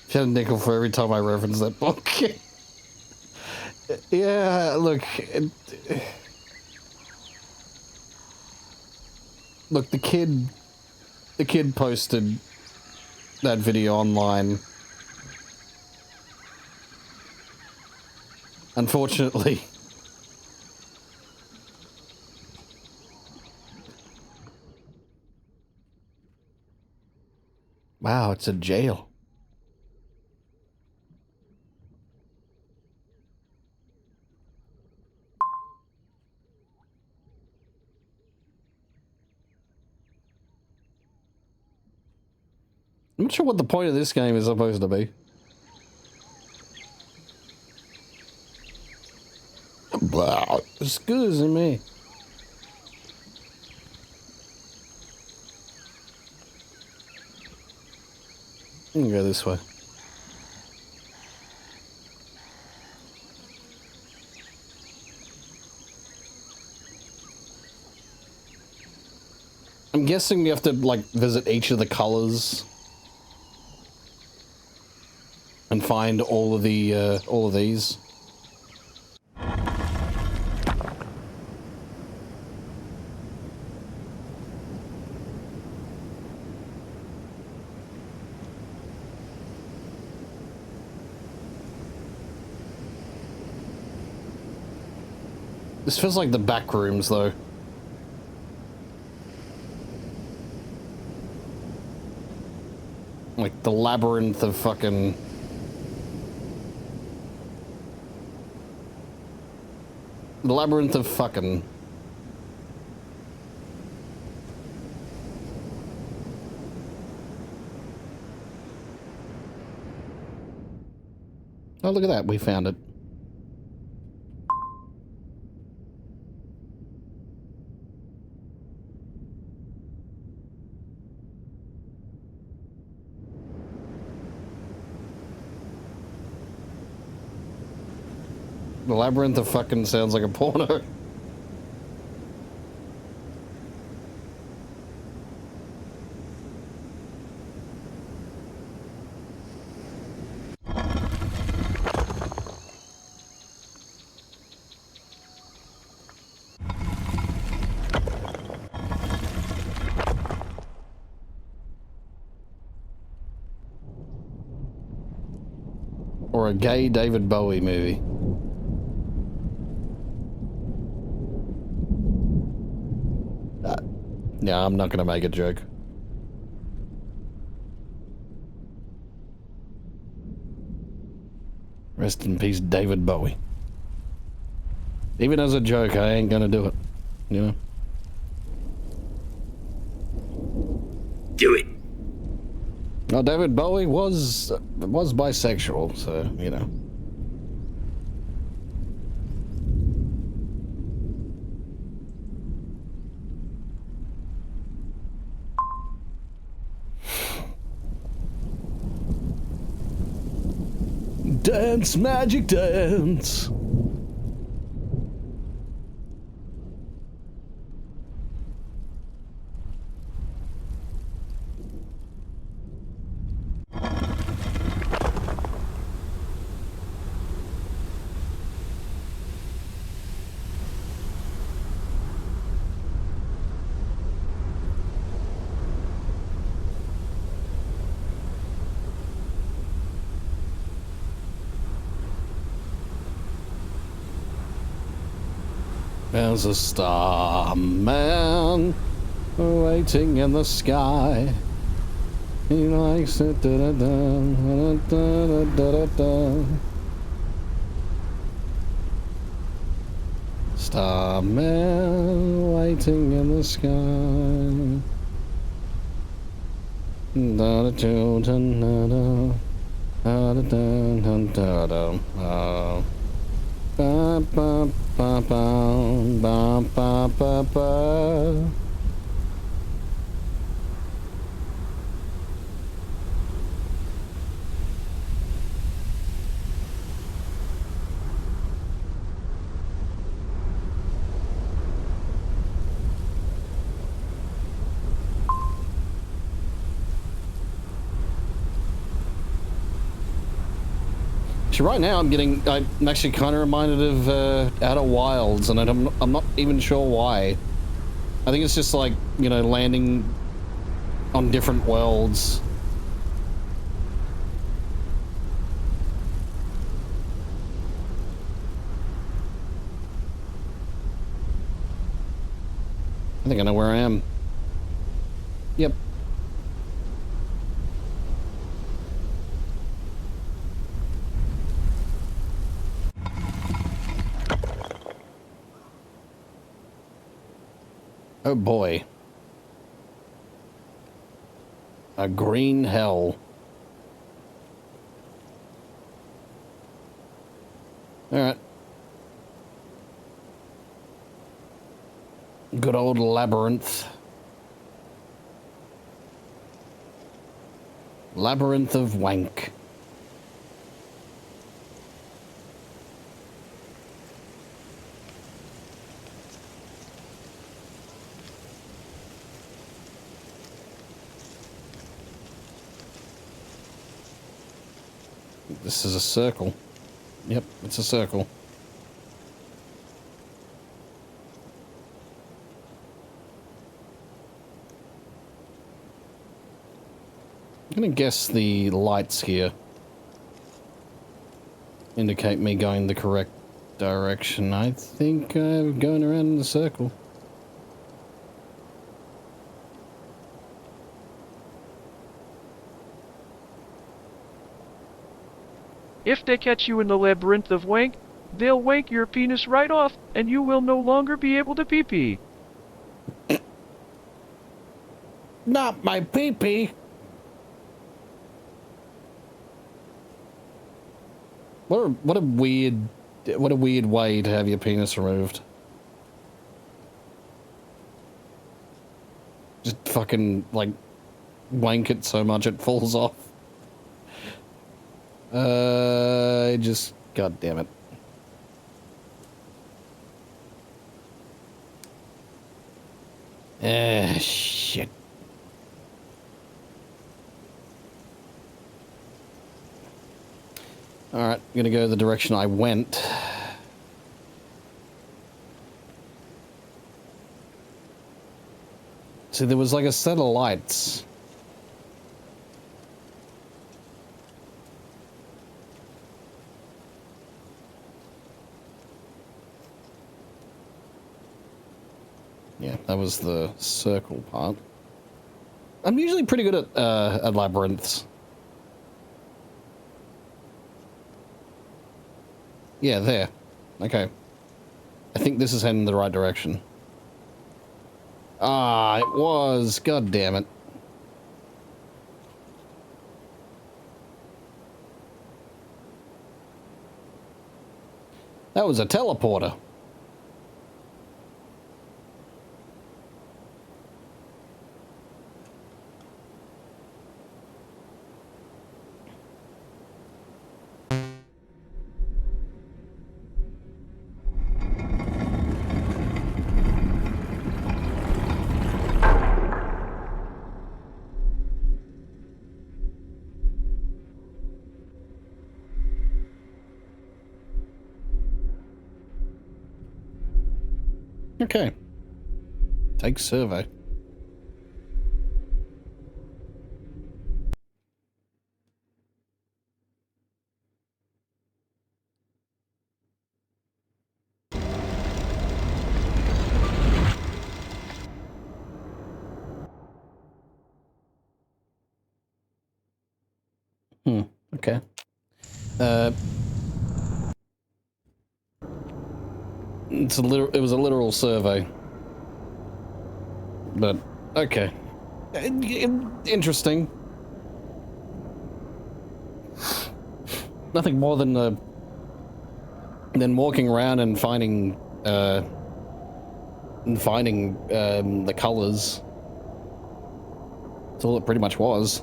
If you had a nickel for every time I reference that book. Yeah, look. Look, the kid posted that video online. Unfortunately. Wow, it's a jail. I'm not sure what the point of this game is supposed to be. Wow, excuse me. I'm gonna go this way. I'm guessing we have to, like, visit each of the colors and find all of these. This feels like the back rooms, though. Like the labyrinth of fucking... The labyrinth of fucking... Oh, look at that. We found it. The labyrinth of fucking sounds like a porno. Or a gay David Bowie movie. Yeah, I'm not gonna make a joke. Rest in peace, David Bowie. Even as a joke, I ain't gonna do it. You know? Do it. Well, David Bowie was bisexual, so, you know. Dance, magic dance. There's a star man waiting in the sky. He likes it. Da, da, da, da, da, da, da. Star man waiting in the sky. Da, da, da, da, da, da, da, da, da, da. Ba, ba, ba, ba, ba, ba, ba, ba. So right now I'm actually kind of reminded of Outer Wilds, and I'm not even sure why. I think it's just like, you know, landing on different worlds. I think I know where I am. Yep. Oh boy. A green hell. Alright. Good old labyrinth. Labyrinth of wank. This is a circle. Yep, it's a circle. I'm gonna guess the lights here indicate me going the correct direction. I think I'm going around in a circle. If they catch you in the labyrinth of wank, they'll wank your penis right off, and you will no longer be able to pee-pee. Not my pee-pee. What a weird way to have your penis removed. Just fucking, like, wank it so much it falls off. God damn it. Shit. Alright, I'm gonna go the direction I went. See, there was like a set of lights. Yeah, that was the circle part. I'm usually pretty good at labyrinths. Yeah, there. Okay. I think this is heading in the right direction. Ah, it was. God damn it. That was a teleporter. Okay. Take survey. Okay. It was a literal survey. But, okay. Interesting. Nothing more than walking around and finding the colors. That's all it pretty much was.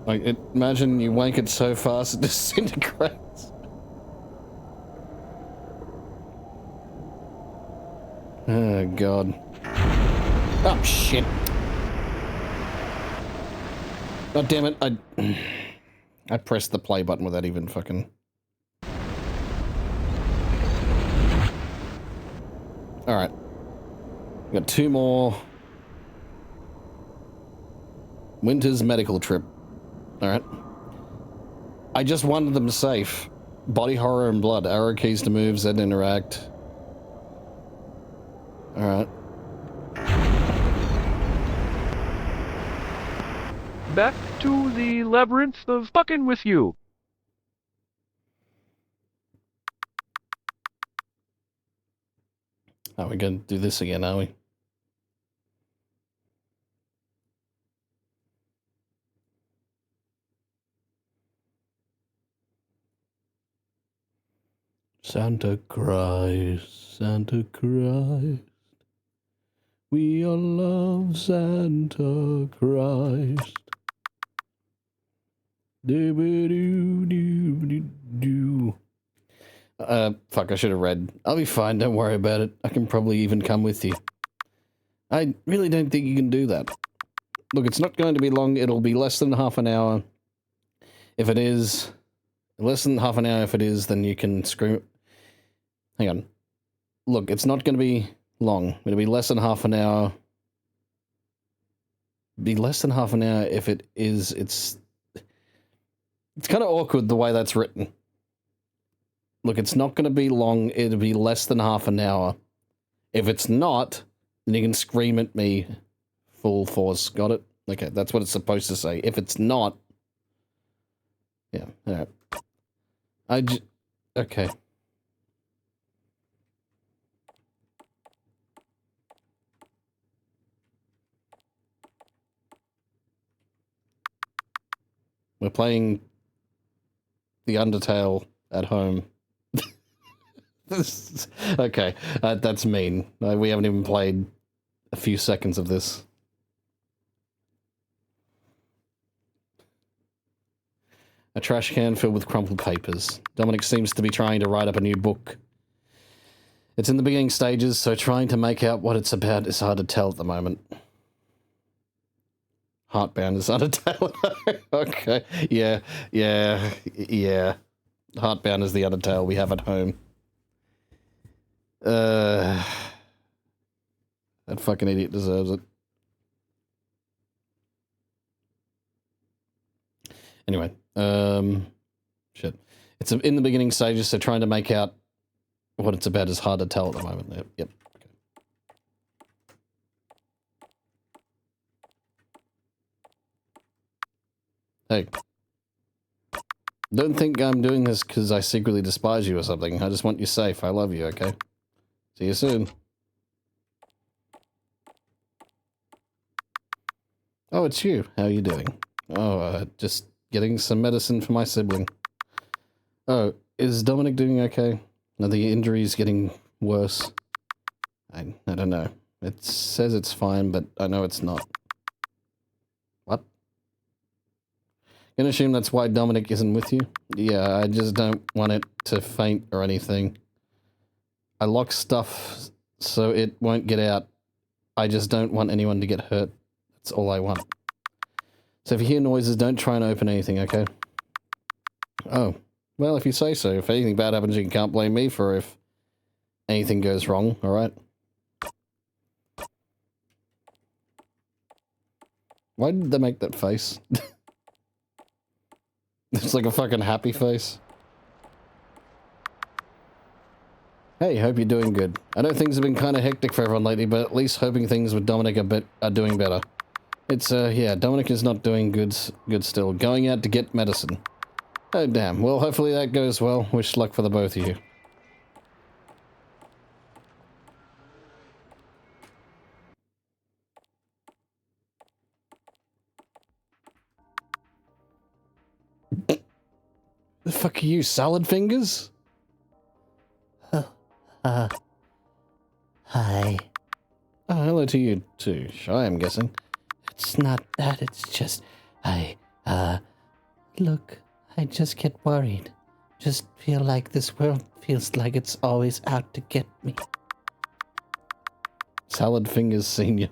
Like, imagine you wank it so fast it disintegrates. Oh, God. Oh, shit. God damn it, I pressed the play button without even fucking... Alright. Got 2 more. Winter's medical trip. Alright. I just wanted them safe. Body horror and blood. Arrow keys to move, Z to interact. Alright. Back to the labyrinth of fucking with you. Oh, we're gonna do this again, are we? Santa Christ, Santa Christ. We all love Santa Christ. Do. Fuck, I should have read. I'll be fine, don't worry about it. I can probably even come with you. I really don't think you can do that. Look, it's not going to be long. It'll be less than half an hour. If it is, less than half an hour if it is, then you can scream. Hang on. Look, it's not going to be long. It'll be less than half an hour. Be less than half an hour if it is. It's kind of awkward the way that's written. Look, it's not going to be long. It'll be less than half an hour. If it's not, then you can scream at me full force. Got it? Okay, that's what it's supposed to say. If it's not... Yeah, alright. Okay. We're playing the Undertale at home. Okay, that's mean. We haven't even played a few seconds of this. A trash can filled with crumpled papers. Dominic seems to be trying to write up a new book. It's in the beginning stages, so trying to make out what it's about is hard to tell at the moment. Heartbound is hard to tell. Okay. Yeah. Heartbound is the undertale we have at home. That fucking idiot deserves it. Anyway, shit. It's in the beginning stages, so trying to make out what it's about is hard to tell at the moment. Yep. Okay. Hey. Don't think I'm doing this because I secretly despise you or something. I just want you safe. I love you, okay? See you soon. Oh, it's you. How are you doing? Oh, just getting some medicine for my sibling. Oh, is Dominic doing okay? Are the injuries getting worse? I don't know. It says it's fine, but I know it's not. What? Gonna assume that's why Dominic isn't with you? Yeah, I just don't want it to faint or anything. I lock stuff so it won't get out. I just don't want anyone to get hurt. That's all I want. So if you hear noises, don't try and open anything, okay? Oh, well, if you say so. If anything bad happens, you can't blame me for if anything goes wrong, alright? Why did they make that face? It's like a fucking happy face. Hey, hope you're doing good. I know things have been kind of hectic for everyone lately, but at least hoping things with Dominic are doing better. It's, yeah, Dominic is not doing good still. Going out to get medicine. Oh, damn. Well, hopefully that goes well. Wish luck for the both of you. The fuck are you, salad fingers? Hi. Oh, hello to you too. Shy, I'm guessing. It's not that, it's just, look, I just get worried. Just feel like this world feels like it's always out to get me. Salad fingers senior.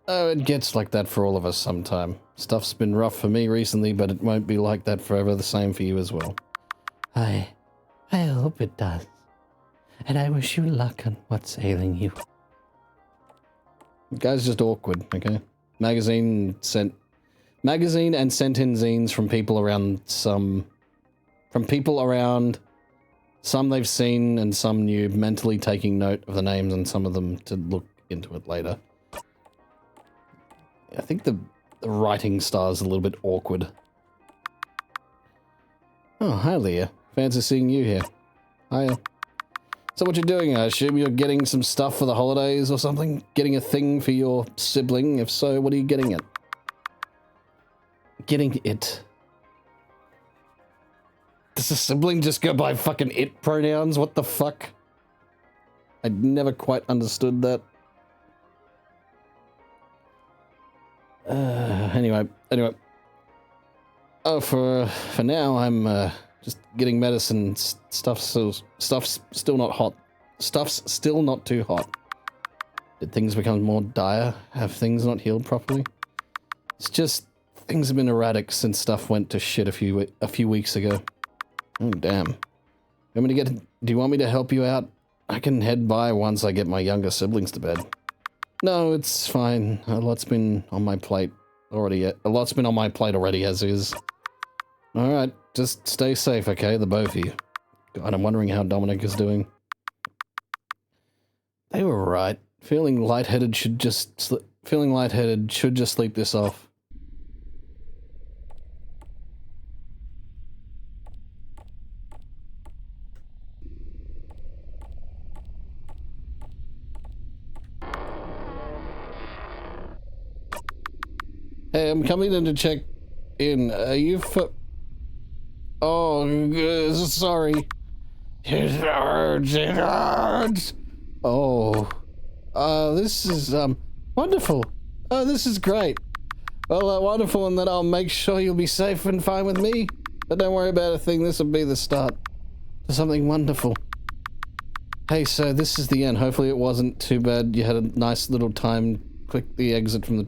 Oh, it gets like that for all of us sometime. Stuff's been rough for me recently, but it won't be like that forever. The same for you as well. I hope it does. And I wish you luck on what's ailing you. The guy's just awkward, okay? Magazine and sent in zines from people around some they've seen and some new, mentally taking note of the names and some of them to look into it later. I think the writing style is a little bit awkward. Oh, hi Leah. Fancy seeing you here. Hiya. So what you doing? I assume you're getting some stuff for the holidays or something? Getting a thing for your sibling? If so, what are you getting it? Getting it. Does a sibling just go by fucking it pronouns? What the fuck? I never quite understood that. Anyway. Oh, for now, I'm just getting medicine. Stuff's still not hot. Stuff's still not too hot. Did things become more dire? Have things not healed properly? It's just things have been erratic since stuff went to shit a few weeks ago. Oh damn. Do you want me to help you out? I can head by once I get my younger siblings to bed. No, it's fine. A lot's been on my plate already as is. Alright, just stay safe, okay? The both of you. God, I'm wondering how Dominic is doing. They were right. Feeling lightheaded should just sleep this off. Hey, I'm coming in to check in. Are you Oh, sorry. It hurts. Oh. This is, wonderful. Oh, this is great. Well, wonderful, and then I'll make sure you'll be safe and fine with me. But don't worry about a thing, this will be the start to something wonderful. Hey, so this is the end. Hopefully it wasn't too bad. You had a nice little time. Click the exit from the...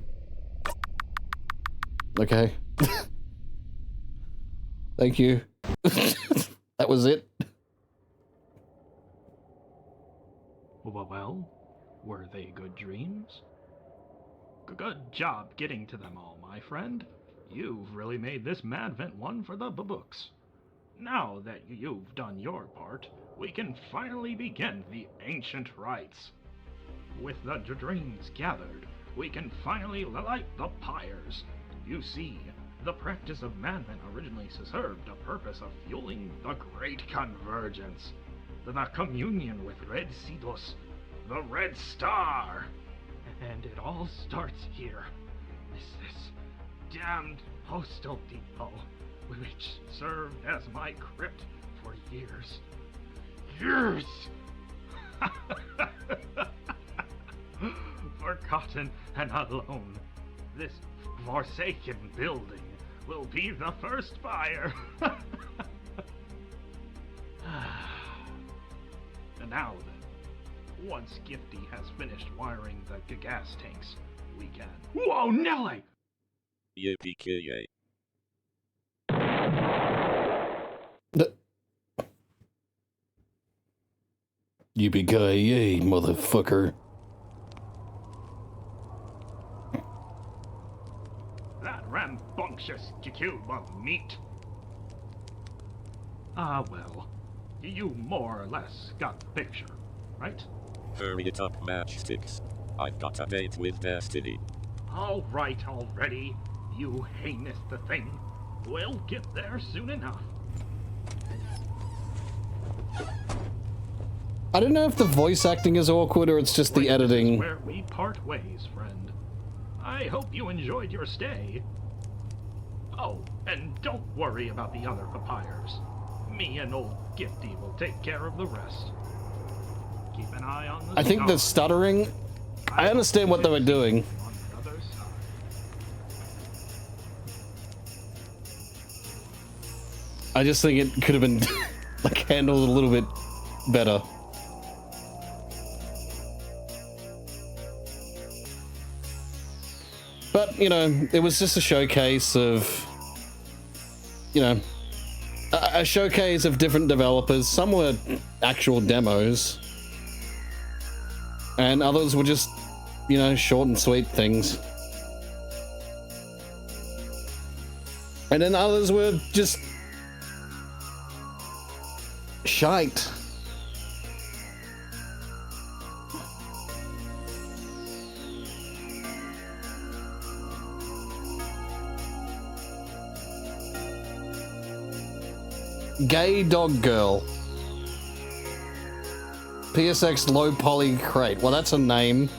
Okay. Thank you. That was it. Well, were they good dreams? Good job getting to them all, my friend. You've really made this Madvent one for the books. Now that you've done your part, we can finally begin the ancient rites. With the dreams gathered, we can finally light the pyres. You see, the practice of Madvent originally served a purpose of fueling the Great Convergence, the communion with Red Cedos, the Red Star. And it all starts here. This damned postal depot, which served as my crypt for years. Years! Forgotten and alone, this forsaken building will be the first fire. And now then, once Gifty has finished wiring the gas tanks, we can... Whoa, Nelly! Yippee-ki-yay. Yippee-ki-yay, motherfucker. That rambunctious cube of meat. Ah, well, you more or less got the picture, right? Hurry it up, matchsticks. I've got a date with Destiny. All right already, you heinous the thing. We'll get there soon enough. I don't know if the voice acting is awkward or it's just the editing. This is where we part ways, friend. I hope you enjoyed your stay. Oh, and don't worry about the other papyrs. Me and old Gifty will take care of the rest. Keep an eye on the I think the stuttering... I understand what they were doing. On the other side. I just think it could have been like handled a little bit better. But, you know, it was just a showcase of, you know, a showcase of different developers. Some were actual demos. And others were just, you know, short and sweet things. And then others were just shite. Gay Dog Girl. PSX Low Poly Crate. Well, that's a name.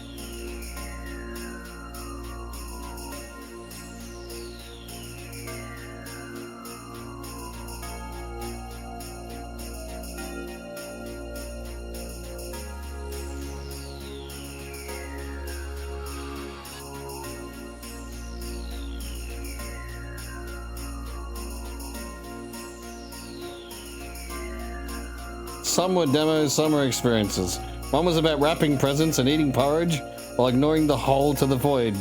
Some were demos, some were experiences. One was about wrapping presents and eating porridge while ignoring the hole to the void.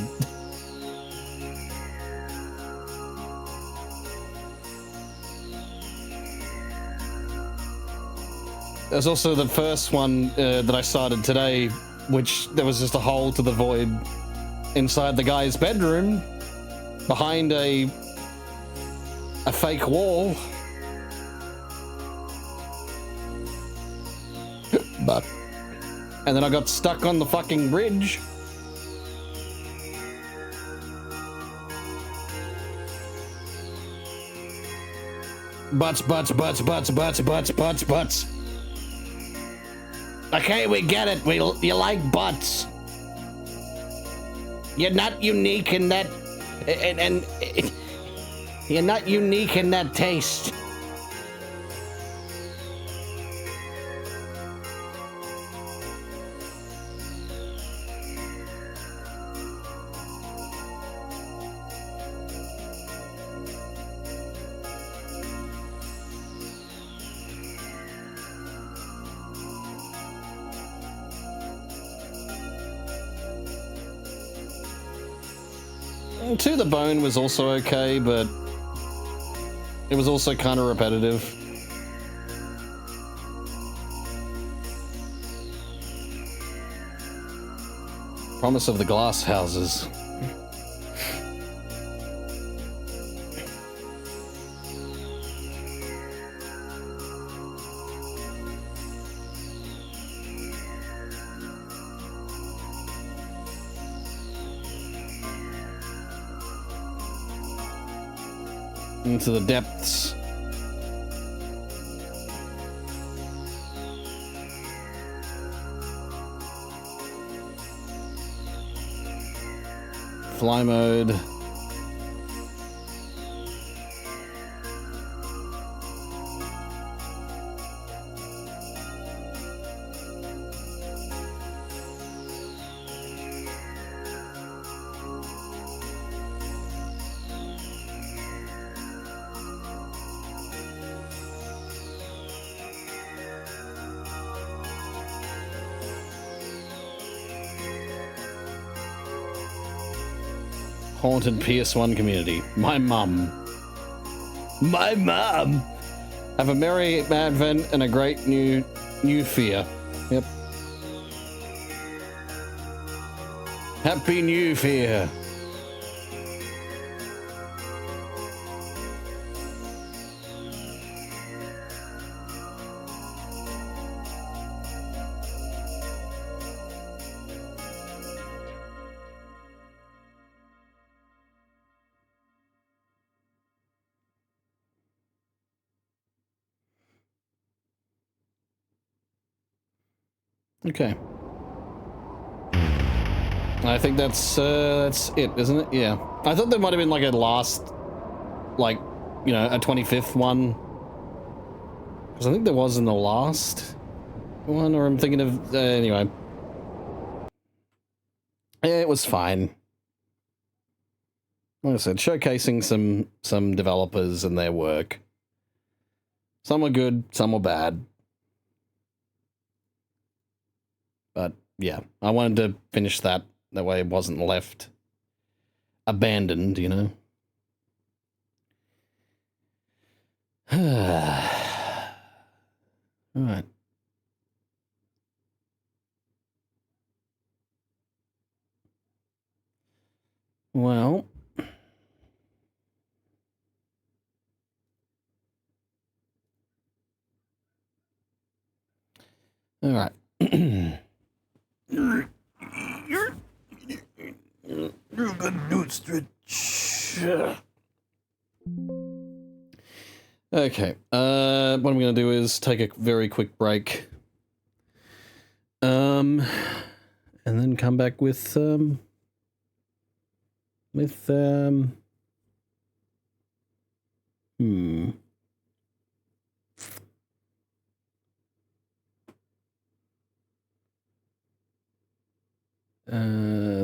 There's also the first one that I started today, which there was just a hole to the void inside the guy's bedroom behind a fake wall. But, and then I got stuck on the fucking bridge. Butts. Okay, we get it. You like butts. You're not unique in that, and you're not unique in that taste. To the Bone was also okay, but it was also kind of repetitive. Promise of the Glass Houses. Into the depths. Fly mode. Haunted PS1 community. My mum. My mum! Have a merry Madvent and a great new fear. Yep. Happy New Fear. Okay. I think that's it, isn't it? Yeah. I thought there might have been like a last, like, you know, a 25th one. Because I think there was in the last one, or I'm thinking of, anyway. Yeah, it was fine. Like I said, showcasing some developers and their work. Some were good, some were bad. But yeah, I wanted to finish that way it wasn't left abandoned, you know. All right. Well, all right. You're gonna do it, stretch. Okay. What I'm gonna do is take a very quick break. And then come back with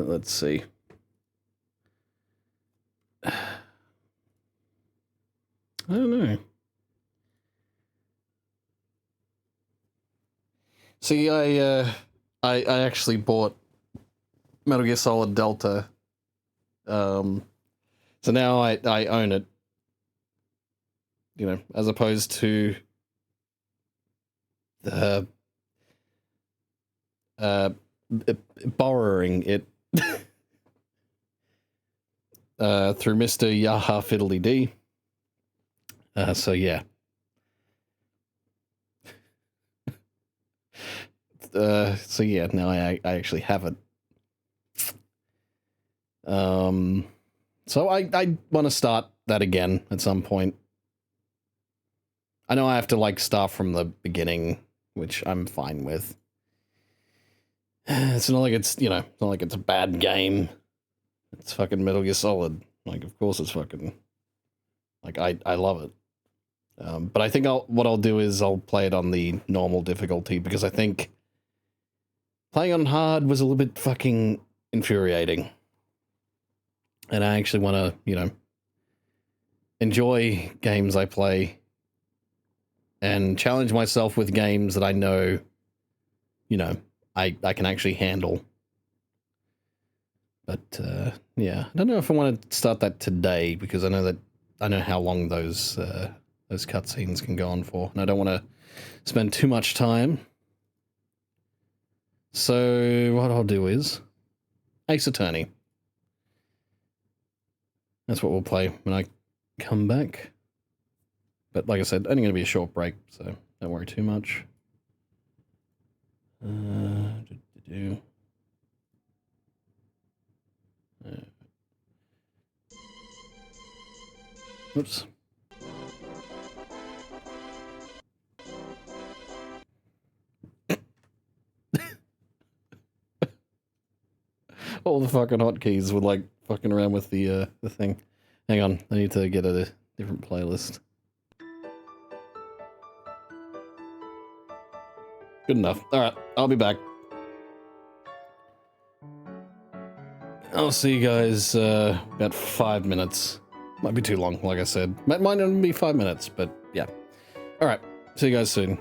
let's see. I don't know. See, I actually bought Metal Gear Solid Delta. So now I own it. You know, as opposed to the borrowing it through Mr. Yaha Fiddly D. So yeah. So yeah, now I actually have it. So I want to start that again at some point. I know I have to like start from the beginning, which I'm fine with. It's not like it's, you know, it's not like it's a bad game. It's fucking Metal Gear Solid. Like, of course it's fucking, like, I love it. But I think what I'll do is I'll play it on the normal difficulty, because I think playing on hard was a little bit fucking infuriating. And I actually want to, you know, enjoy games I play and challenge myself with games that I know, you know, I can actually handle. But yeah, I don't know if I want to start that today because I know how long those cutscenes can go on for, and I don't want to spend too much time. So what I'll do is Ace Attorney. That's what we'll play when I come back. But like I said, only going to be a short break, so don't worry too much. Oops. All the fucking hotkeys were like fucking around with the thing. Hang on, I need to get a different playlist. Good enough. Alright, I'll be back. I'll see you guys about 5 minutes. Might be too long, like I said. Might only be 5 minutes, but yeah. Alright, see you guys soon.